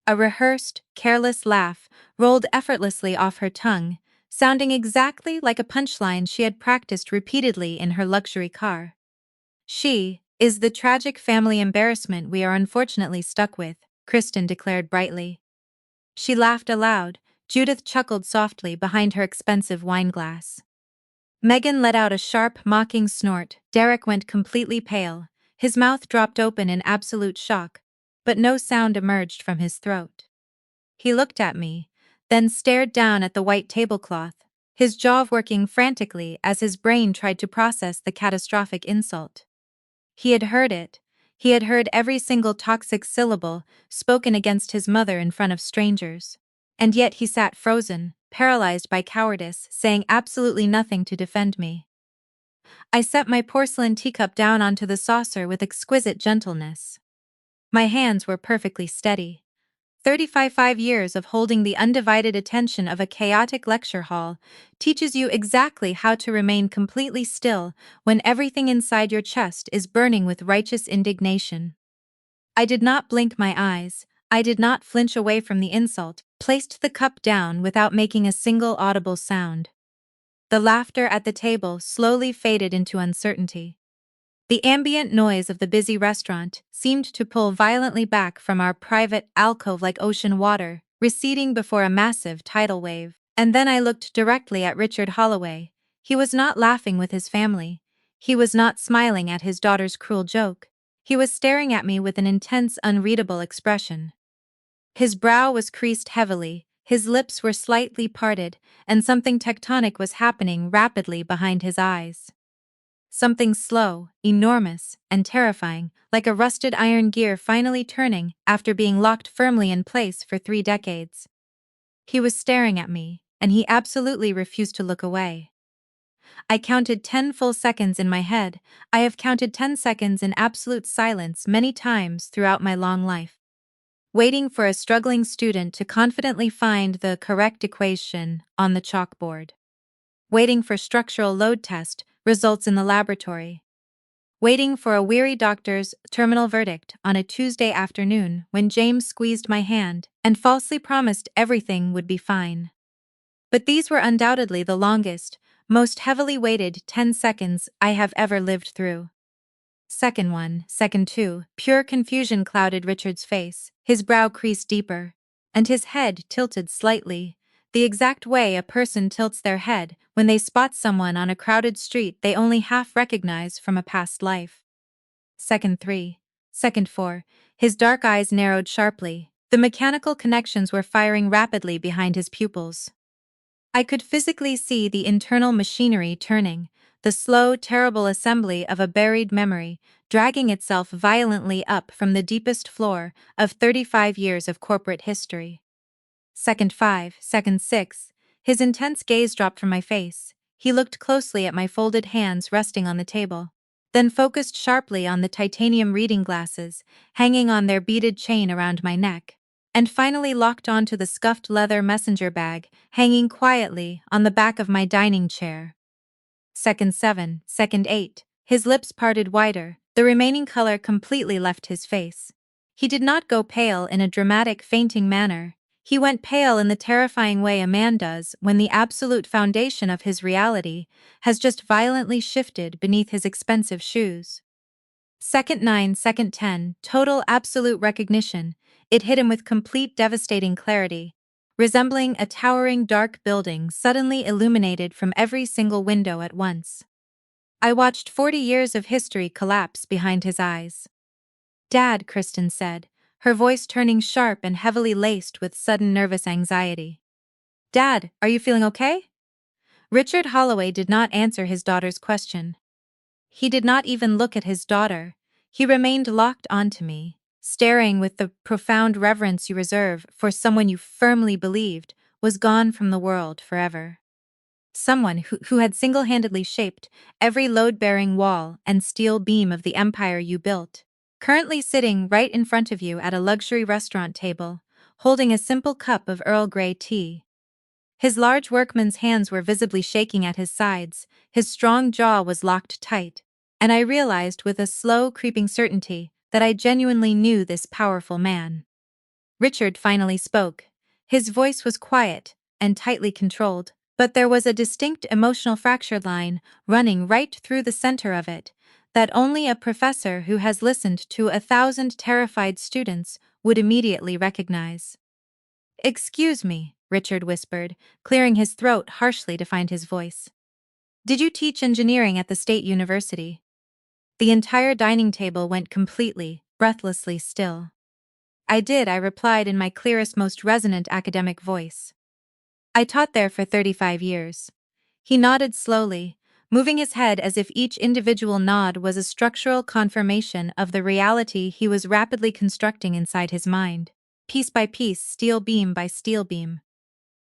A rehearsed, careless laugh rolled effortlessly off her tongue, sounding exactly like a punchline she had practiced repeatedly in her luxury car. "She is the tragic family embarrassment we are unfortunately stuck with," Kristen declared brightly. She laughed aloud. Judith chuckled softly behind her expensive wineglass. Megan let out a sharp, mocking snort. Derek went completely pale. His mouth dropped open in absolute shock, but no sound emerged from his throat. He looked at me, then stared down at the white tablecloth, his jaw working frantically as his brain tried to process the catastrophic insult. He had heard it. He had heard every single toxic syllable spoken against his mother in front of strangers. And yet he sat frozen, paralyzed by cowardice, saying absolutely nothing to defend me. I set my porcelain teacup down onto the saucer with exquisite gentleness. My hands were perfectly steady. 35 years of holding the undivided attention of a chaotic lecture hall teaches you exactly how to remain completely still when everything inside your chest is burning with righteous indignation. I did not blink my eyes. I did not flinch away from the insult, placed the cup down without making a single audible sound. The laughter at the table slowly faded into uncertainty. The ambient noise of the busy restaurant seemed to pull violently back from our private alcove like ocean water, receding before a massive tidal wave. And then I looked directly at Richard Holloway. He was not laughing with his family. He was not smiling at his daughter's cruel joke. He was staring at me with an intense, unreadable expression. His brow was creased heavily, his lips were slightly parted, and something tectonic was happening rapidly behind his eyes. Something slow, enormous, and terrifying, like a rusted iron gear finally turning after being locked firmly in place for 3 decades. He was staring at me, and he absolutely refused to look away. I counted 10 full seconds in my head. I have counted 10 seconds in absolute silence many times throughout my long life. Waiting for a struggling student to confidently find the correct equation on the chalkboard. Waiting for structural load test results in the laboratory. Waiting for a weary doctor's terminal verdict on a Tuesday afternoon when James squeezed my hand and falsely promised everything would be fine. But these were undoubtedly the longest, most heavily weighted 10 seconds I have ever lived through. Second 1, second 2, pure confusion clouded Richard's face, his brow creased deeper, and his head tilted slightly, the exact way a person tilts their head when they spot someone on a crowded street they only half recognize from a past life. Second 3, second 4, his dark eyes narrowed sharply, the mechanical connections were firing rapidly behind his pupils. I could physically see the internal machinery turning, the slow, terrible assembly of a buried memory, dragging itself violently up from the deepest floor of 35 years of corporate history. Second 5, second 6, his intense gaze dropped from my face. He looked closely at my folded hands resting on the table, then focused sharply on the titanium reading glasses hanging on their beaded chain around my neck, and finally locked onto the scuffed leather messenger bag hanging quietly on the back of my dining chair. Second 7, second 8, his lips parted wider, the remaining color completely left his face. He did not go pale in a dramatic fainting manner. He went pale in the terrifying way a man does when the absolute foundation of his reality has just violently shifted beneath his expensive shoes. Second 9, second 10, total absolute recognition. It hit him with complete devastating clarity, resembling a towering dark building suddenly illuminated from every single window at once. I watched 40 years of history collapse behind his eyes. Dad, Kristen said, her voice turning sharp and heavily laced with sudden nervous anxiety. Dad, are you feeling okay? Richard Holloway did not answer his daughter's question. He did not even look at his daughter. He remained locked onto me, staring with the profound reverence you reserve for someone you firmly believed was gone from the world forever. Someone who had single-handedly shaped every load-bearing wall and steel beam of the empire you built, currently sitting right in front of you at a luxury restaurant table, holding a simple cup of Earl Grey tea. His large workman's hands were visibly shaking at his sides, his strong jaw was locked tight, and I realized with a slow, creeping certainty that I genuinely knew this powerful man. Richard finally spoke. His voice was quiet and tightly controlled, but there was a distinct emotional fracture line running right through the center of it that only a professor who has listened to 1,000 terrified students would immediately recognize. "Excuse me," Richard whispered, clearing his throat harshly to find his voice. "Did you teach engineering at the State University?" The entire dining table went completely, breathlessly still. "I did," I replied in my clearest, most resonant academic voice. "I taught there for 35 years. He nodded slowly, moving his head as if each individual nod was a structural confirmation of the reality he was rapidly constructing inside his mind, piece by piece, steel beam by steel beam.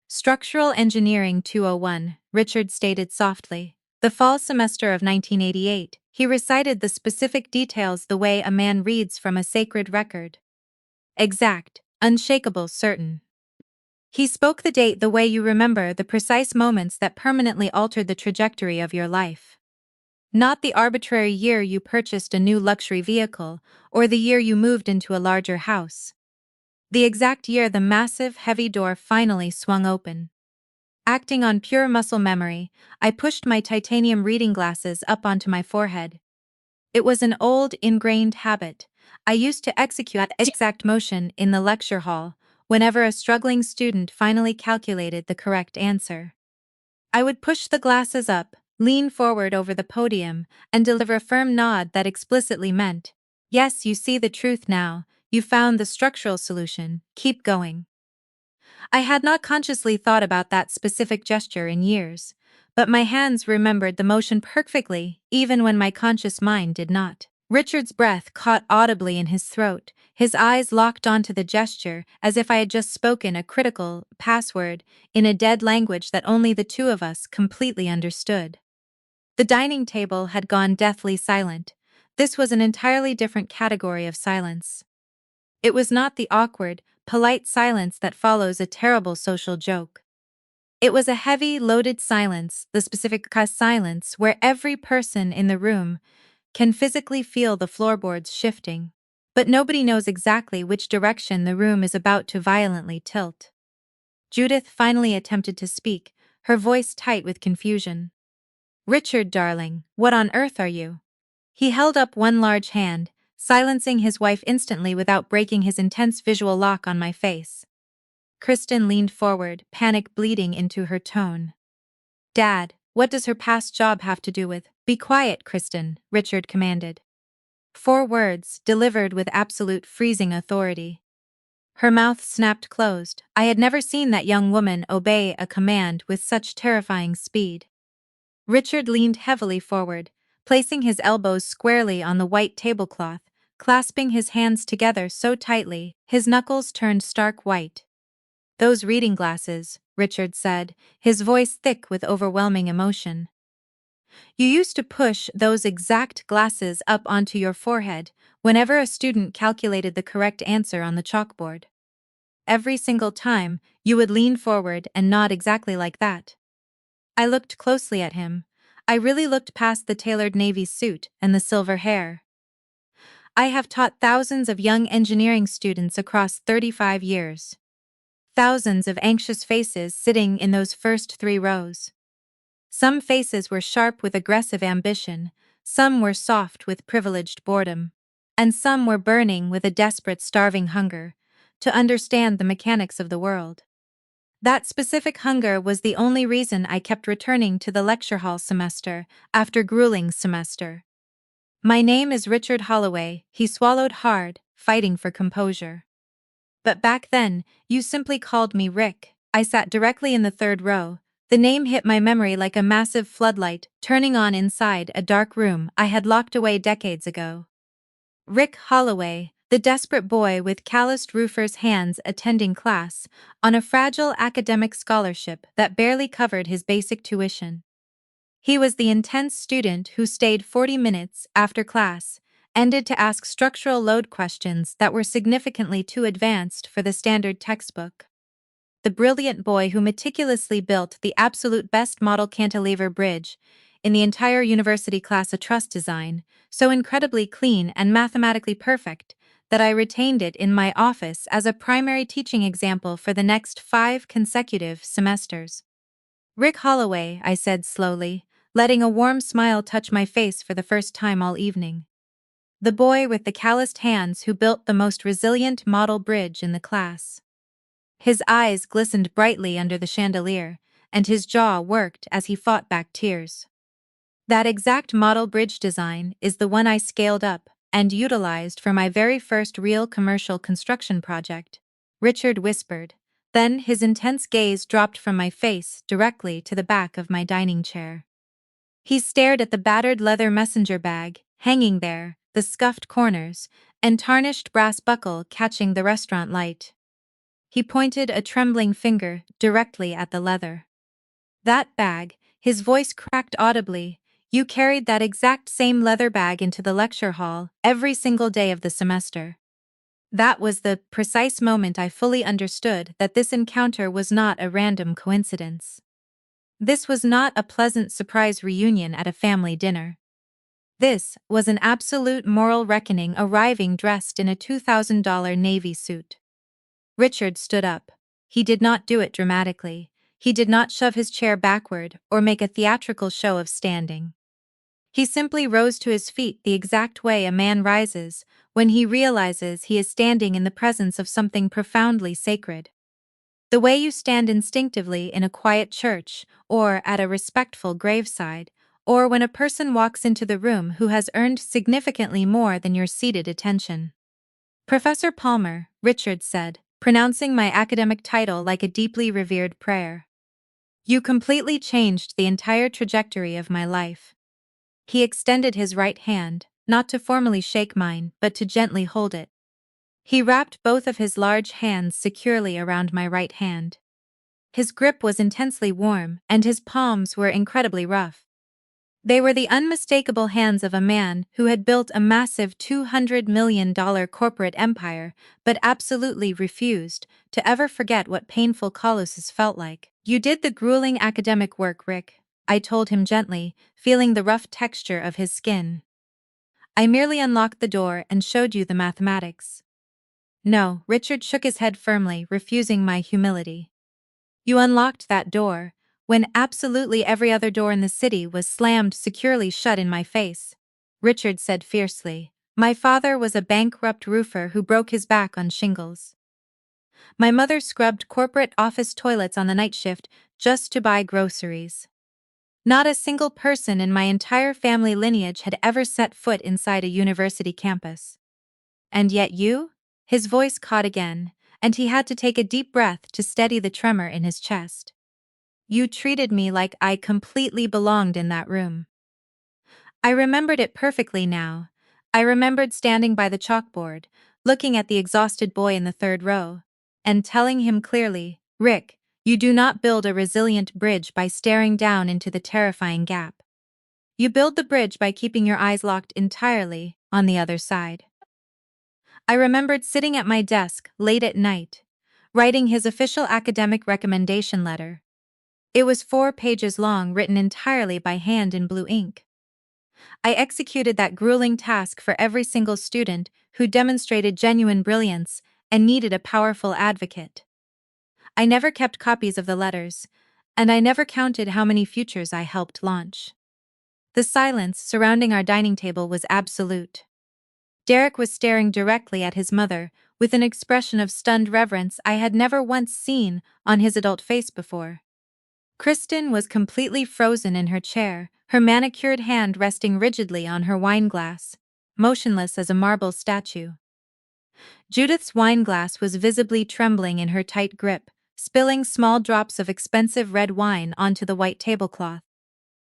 "Structural Engineering 201, Richard stated softly. "The fall semester of 1988, he recited the specific details the way a man reads from a sacred record. Exact, unshakable, certain. He spoke the date the way you remember the precise moments that permanently altered the trajectory of your life. Not the arbitrary year you purchased a new luxury vehicle, or the year you moved into a larger house. The exact year the massive, heavy door finally swung open. Acting on pure muscle memory, I pushed my titanium reading glasses up onto my forehead. It was an old, ingrained habit I used to execute that exact motion in the lecture hall whenever a struggling student finally calculated the correct answer. I would push the glasses up, lean forward over the podium, and deliver a firm nod that explicitly meant, "Yes, you see the truth now, you found the structural solution, keep going." I had not consciously thought about that specific gesture in years, but my hands remembered the motion perfectly, even when my conscious mind did not. Richard's breath caught audibly in his throat, his eyes locked onto the gesture as if I had just spoken a critical password in a dead language that only the two of us completely understood. The dining table had gone deathly silent. This was an entirely different category of silence. It was not the awkward, polite silence that follows a terrible social joke. It was a heavy, loaded silence, the specific silence where every person in the room can physically feel the floorboards shifting, but nobody knows exactly which direction the room is about to violently tilt. Judith finally attempted to speak, her voice tight with confusion. "Richard, darling, what on earth are you?" He held up one large hand, silencing his wife instantly without breaking his intense visual lock on my face. Kristen leaned forward, panic bleeding into her tone. "Dad, what does her past job have to do with—" "Be quiet, Kristen," Richard commanded. 4 words, delivered with absolute freezing authority. Her mouth snapped closed. I had never seen that young woman obey a command with such terrifying speed. Richard leaned heavily forward, placing his elbows squarely on the white tablecloth, clasping his hands together so tightly, his knuckles turned stark white. "Those reading glasses," Richard said, his voice thick with overwhelming emotion. "You used to push those exact glasses up onto your forehead whenever a student calculated the correct answer on the chalkboard. Every single time, you would lean forward and nod exactly like that." I looked closely at him. I really looked past the tailored navy suit and the silver hair. "I have taught thousands of young engineering students across 35 years. Thousands of anxious faces sitting in those first 3 rows. Some faces were sharp with aggressive ambition, some were soft with privileged boredom, and some were burning with a desperate, starving hunger to understand the mechanics of the world. That specific hunger was the only reason I kept returning to the lecture hall semester after grueling semester. My name is Richard Holloway, he swallowed hard, fighting for composure. But back then, you simply called me Rick. I sat directly in the third row. The name hit my memory like a massive floodlight, turning on inside a dark room I had locked away decades ago. Rick Holloway, the desperate boy with calloused roofer's hands attending class, on a fragile academic scholarship that barely covered his basic tuition. He was the intense student who stayed 40 minutes after class, ended to ask structural load questions that were significantly too advanced for the standard textbook. The brilliant boy who meticulously built the absolute best model cantilever bridge in the entire university class, a truss design, so incredibly clean and mathematically perfect that I retained it in my office as a primary teaching example for the next 5 consecutive semesters. Rick Holloway, I said slowly, letting a warm smile touch my face for the first time all evening. The boy with the calloused hands who built the most resilient model bridge in the class. His eyes glistened brightly under the chandelier, and his jaw worked as he fought back tears. That exact model bridge design is the one I scaled up and utilized for my very first real commercial construction project, Richard whispered. Then his intense gaze dropped from my face directly to the back of my dining chair. He stared at the battered leather messenger bag, hanging there, the scuffed corners, and tarnished brass buckle catching the restaurant light. He pointed a trembling finger directly at the leather. That bag, his voice cracked audibly. You carried that exact same leather bag into the lecture hall every single day of the semester. That was the precise moment I fully understood that this encounter was not a random coincidence. This was not a pleasant surprise reunion at a family dinner. This was an absolute moral reckoning, arriving dressed in a $2,000 navy suit. Richard stood up. He did not do it dramatically. He did not shove his chair backward or make a theatrical show of standing. He simply rose to his feet the exact way a man rises when he realizes he is standing in the presence of something profoundly sacred. The way you stand instinctively in a quiet church, or at a respectful graveside, or when a person walks into the room who has earned significantly more than your seated attention. Professor Palmer, Richard said, pronouncing my academic title like a deeply revered prayer. You completely changed the entire trajectory of my life. He extended his right hand, not to formally shake mine, but to gently hold it. He wrapped both of his large hands securely around my right hand. His grip was intensely warm, and his palms were incredibly rough. They were the unmistakable hands of a man who had built a massive $200 million corporate empire, but absolutely refused to ever forget what painful calluses felt like. You did the grueling academic work, Rick, I told him gently, feeling the rough texture of his skin. I merely unlocked the door and showed you the mathematics. No, Richard shook his head firmly, refusing my humility. You unlocked that door when absolutely every other door in the city was slammed securely shut in my face, Richard said fiercely. My father was a bankrupt roofer who broke his back on shingles. My mother scrubbed corporate office toilets on the night shift just to buy groceries. Not a single person in my entire family lineage had ever set foot inside a university campus. And yet you? His voice caught again, and he had to take a deep breath to steady the tremor in his chest. You treated me like I completely belonged in that room. I remembered it perfectly now. I remembered standing by the chalkboard, looking at the exhausted boy in the third row, and telling him clearly, Rick, you do not build a resilient bridge by staring down into the terrifying gap. You build the bridge by keeping your eyes locked entirely on the other side. I remembered sitting at my desk late at night, writing his official academic recommendation letter. It was 4 pages long, written entirely by hand in blue ink. I executed that grueling task for every single student who demonstrated genuine brilliance and needed a powerful advocate. I never kept copies of the letters, and I never counted how many futures I helped launch. The silence surrounding our dining table was absolute. Derek was staring directly at his mother with an expression of stunned reverence I had never once seen on his adult face before. Kristen was completely frozen in her chair, her manicured hand resting rigidly on her wineglass, motionless as a marble statue. Judith's wineglass was visibly trembling in her tight grip, spilling small drops of expensive red wine onto the white tablecloth.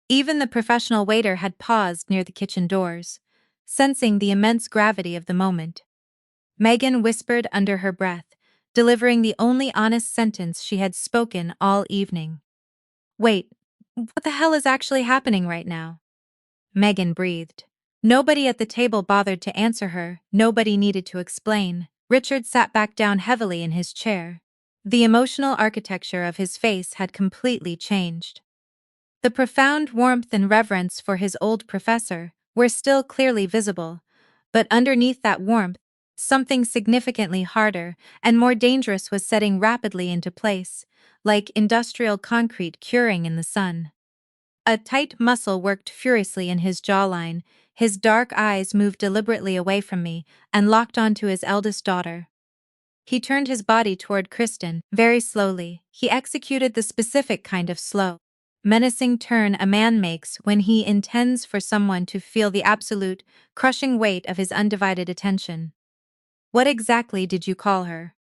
Even the professional waiter had paused near the kitchen doors, sensing the immense gravity of the moment. Megan whispered under her breath, delivering the only honest sentence she had spoken all evening. "Wait, what the hell is actually happening right now?" Megan breathed. Nobody at the table bothered to answer her, nobody needed to explain. Richard sat back down heavily in his chair. The emotional architecture of his face had completely changed. The profound warmth and reverence for his old professor were still clearly visible, but underneath that warmth, something significantly harder and more dangerous was setting rapidly into place, like industrial concrete curing in the sun. A tight muscle worked furiously in his jawline, his dark eyes moved deliberately away from me and locked onto his eldest daughter. He turned his body toward Kristen, very slowly. He executed the specific kind of slow, menacing turn a man makes when he intends for someone to feel the absolute, crushing weight of his undivided attention. "What exactly did you call her?"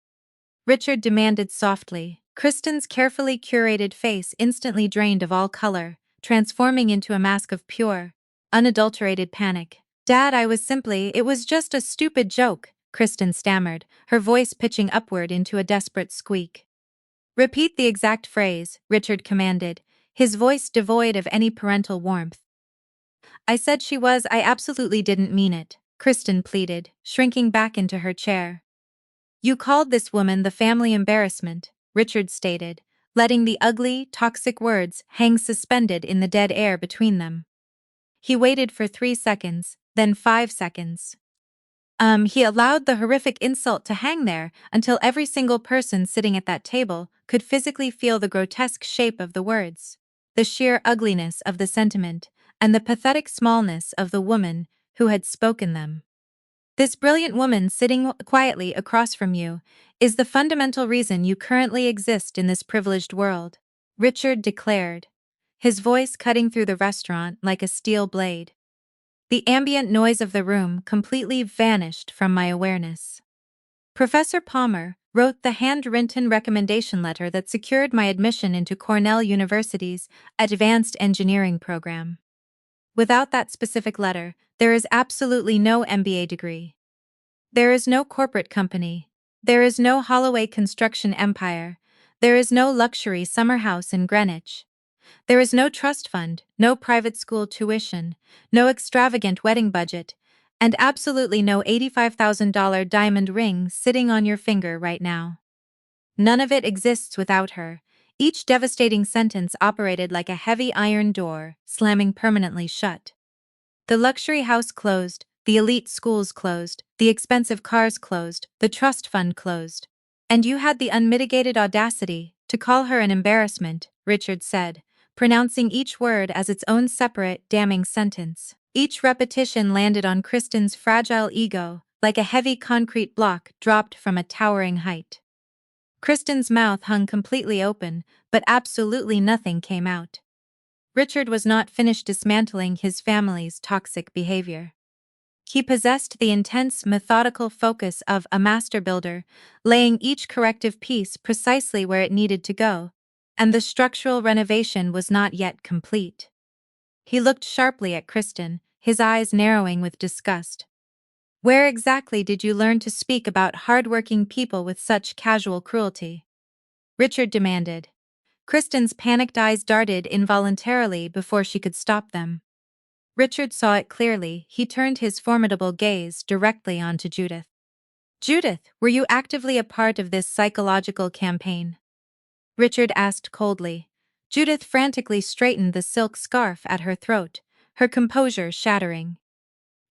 Richard demanded softly. Kristen's carefully curated face instantly drained of all color, transforming into a mask of pure, unadulterated panic. "Dad, it was just a stupid joke," Kristen stammered, her voice pitching upward into a desperate squeak. "Repeat the exact phrase," Richard commanded, his voice devoid of any parental warmth. I absolutely didn't mean it," Kristen pleaded, shrinking back into her chair. "You called this woman the family embarrassment," Richard stated, letting the ugly, toxic words hang suspended in the dead air between them. He waited for 3 seconds, then 5 seconds. He allowed the horrific insult to hang there until every single person sitting at that table could physically feel the grotesque shape of the words, the sheer ugliness of the sentiment, and the pathetic smallness of the woman who had spoken them. "This brilliant woman sitting quietly across from you is the fundamental reason you currently exist in this privileged world," Richard declared, his voice cutting through the restaurant like a steel blade. The ambient noise of the room completely vanished from my awareness. Professor Palmer wrote the hand-written recommendation letter that secured my admission into Cornell University's Advanced Engineering program. Without that specific letter, there is absolutely no MBA degree. There is no corporate company. There is no Holloway construction empire. There is no luxury summer house in Greenwich. There is no trust fund, no private school tuition, no extravagant wedding budget, and absolutely no $85,000 diamond ring sitting on your finger right now. None of it exists without her. Each devastating sentence operated like a heavy iron door, slamming permanently shut. The luxury house closed, the elite schools closed, the expensive cars closed, the trust fund closed. "And you had the unmitigated audacity to call her an embarrassment," Richard said, pronouncing each word as its own separate, damning sentence. Each repetition landed on Kristen's fragile ego, like a heavy concrete block dropped from a towering height. Kristen's mouth hung completely open, but absolutely nothing came out. Richard was not finished dismantling his family's toxic behavior. He possessed the intense, methodical focus of a master builder, laying each corrective piece precisely where it needed to go, and the structural renovation was not yet complete. He looked sharply at Kristen, his eyes narrowing with disgust. "Where exactly did you learn to speak about hard-working people with such casual cruelty?" Richard demanded. Kristen's panicked eyes darted involuntarily before she could stop them. Richard saw it clearly. He turned his formidable gaze directly onto Judith. "Judith, were you actively a part of this psychological campaign?" Richard asked coldly. Judith frantically straightened the silk scarf at her throat, her composure shattering.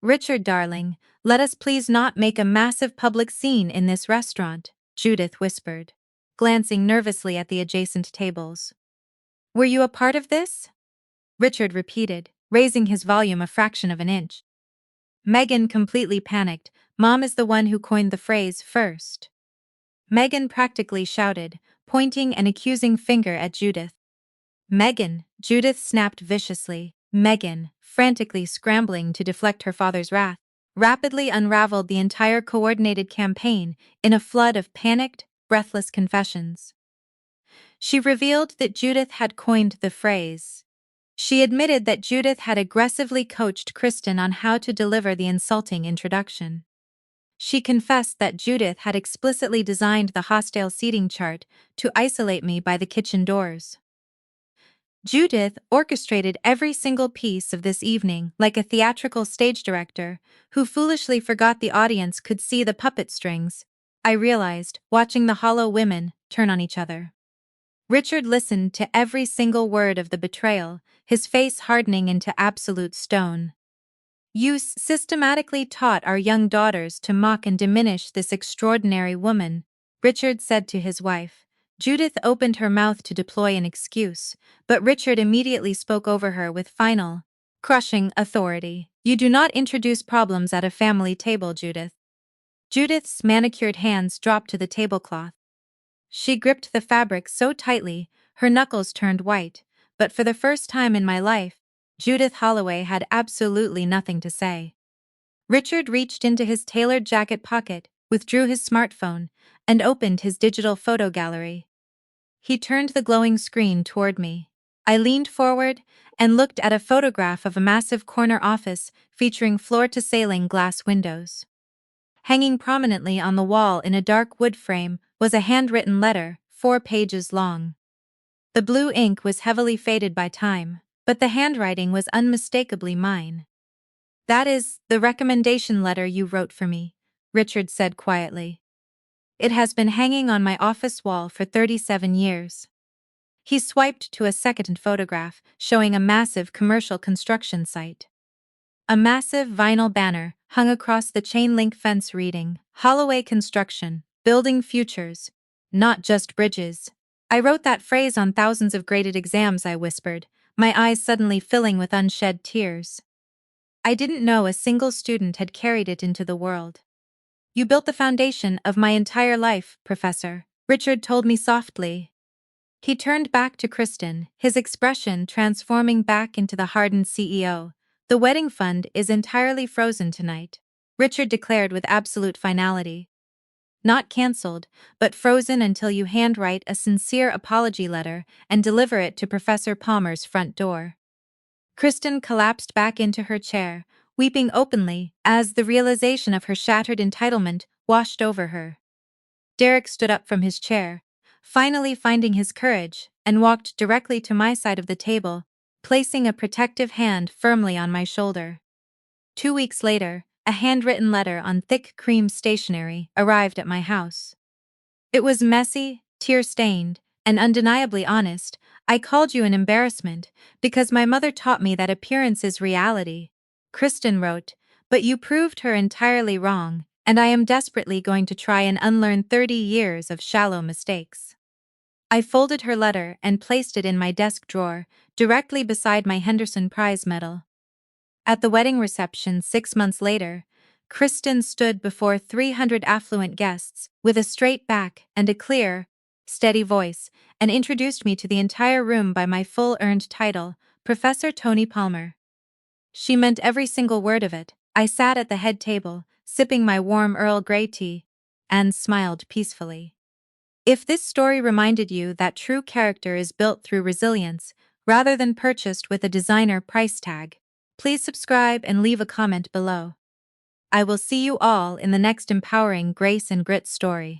"Richard, darling, let us please not make a massive public scene in this restaurant," Judith whispered, glancing nervously at the adjacent tables. "Were you a part of this?" Richard repeated, raising his volume a fraction of an inch. Megan completely panicked. "Mom is the one who coined the phrase first." Megan practically shouted, pointing an accusing finger at Judith. Megan, Judith snapped viciously. Megan, frantically scrambling to deflect her father's wrath, rapidly unraveled the entire coordinated campaign in a flood of panicked, breathless confessions. She revealed that Judith had coined the phrase. She admitted that Judith had aggressively coached Kristen on how to deliver the insulting introduction. She confessed that Judith had explicitly designed the hostile seating chart to isolate me by the kitchen doors. Judith orchestrated every single piece of this evening like a theatrical stage director who foolishly forgot the audience could see the puppet strings, I realized, watching the hollow women turn on each other. Richard listened to every single word of the betrayal, his face hardening into absolute stone. "You systematically taught our young daughters to mock and diminish this extraordinary woman," Richard said to his wife. Judith opened her mouth to deploy an excuse, but Richard immediately spoke over her with final, crushing authority. "You do not introduce problems at a family table, Judith." Judith's manicured hands dropped to the tablecloth. She gripped the fabric so tightly, her knuckles turned white, but for the first time in my life, Judith Holloway had absolutely nothing to say. Richard reached into his tailored jacket pocket, withdrew his smartphone, and opened his digital photo gallery. He turned the glowing screen toward me. I leaned forward and looked at a photograph of a massive corner office featuring floor-to-ceiling glass windows. Hanging prominently on the wall in a dark wood frame was a handwritten letter, 4 pages long. The blue ink was heavily faded by time, but the handwriting was unmistakably mine. "That is the recommendation letter you wrote for me," Richard said quietly. "It has been hanging on my office wall for 37 years. He swiped to a second photograph, showing a massive commercial construction site. A massive vinyl banner hung across the chain-link fence reading, "Holloway Construction, Building Futures, Not Just Bridges." "I wrote that phrase on thousands of graded exams," I whispered, my eyes suddenly filling with unshed tears. "I didn't know a single student had carried it into the world." "You built the foundation of my entire life, Professor," Richard told me softly. He turned back to Kristen, his expression transforming back into the hardened CEO. "The wedding fund is entirely frozen tonight," Richard declared with absolute finality. "Not cancelled, but frozen until you handwrite a sincere apology letter and deliver it to Professor Palmer's front door." Kristen collapsed back into her chair, weeping openly as the realization of her shattered entitlement washed over her. Derek stood up from his chair, finally finding his courage, and walked directly to my side of the table, placing a protective hand firmly on my shoulder. 2 weeks later, a handwritten letter on thick cream stationery arrived at my house. It was messy, tear-stained, and undeniably honest. "I called you an embarrassment because my mother taught me that appearance is reality," Kristen wrote, "but you proved her entirely wrong, and I am desperately going to try and unlearn 30 years of shallow mistakes." I folded her letter and placed it in my desk drawer, directly beside my Henderson Prize medal. At the wedding reception 6 months later, Kristen stood before 300 affluent guests with a straight back and a clear, steady voice, and introduced me to the entire room by my full earned title, Professor Tony Palmer. She meant every single word of it. I sat at the head table, sipping my warm Earl Grey tea, and smiled peacefully. If this story reminded you that true character is built through resilience, rather than purchased with a designer price tag, please subscribe and leave a comment below. I will see you all in the next empowering Grace and Grit story.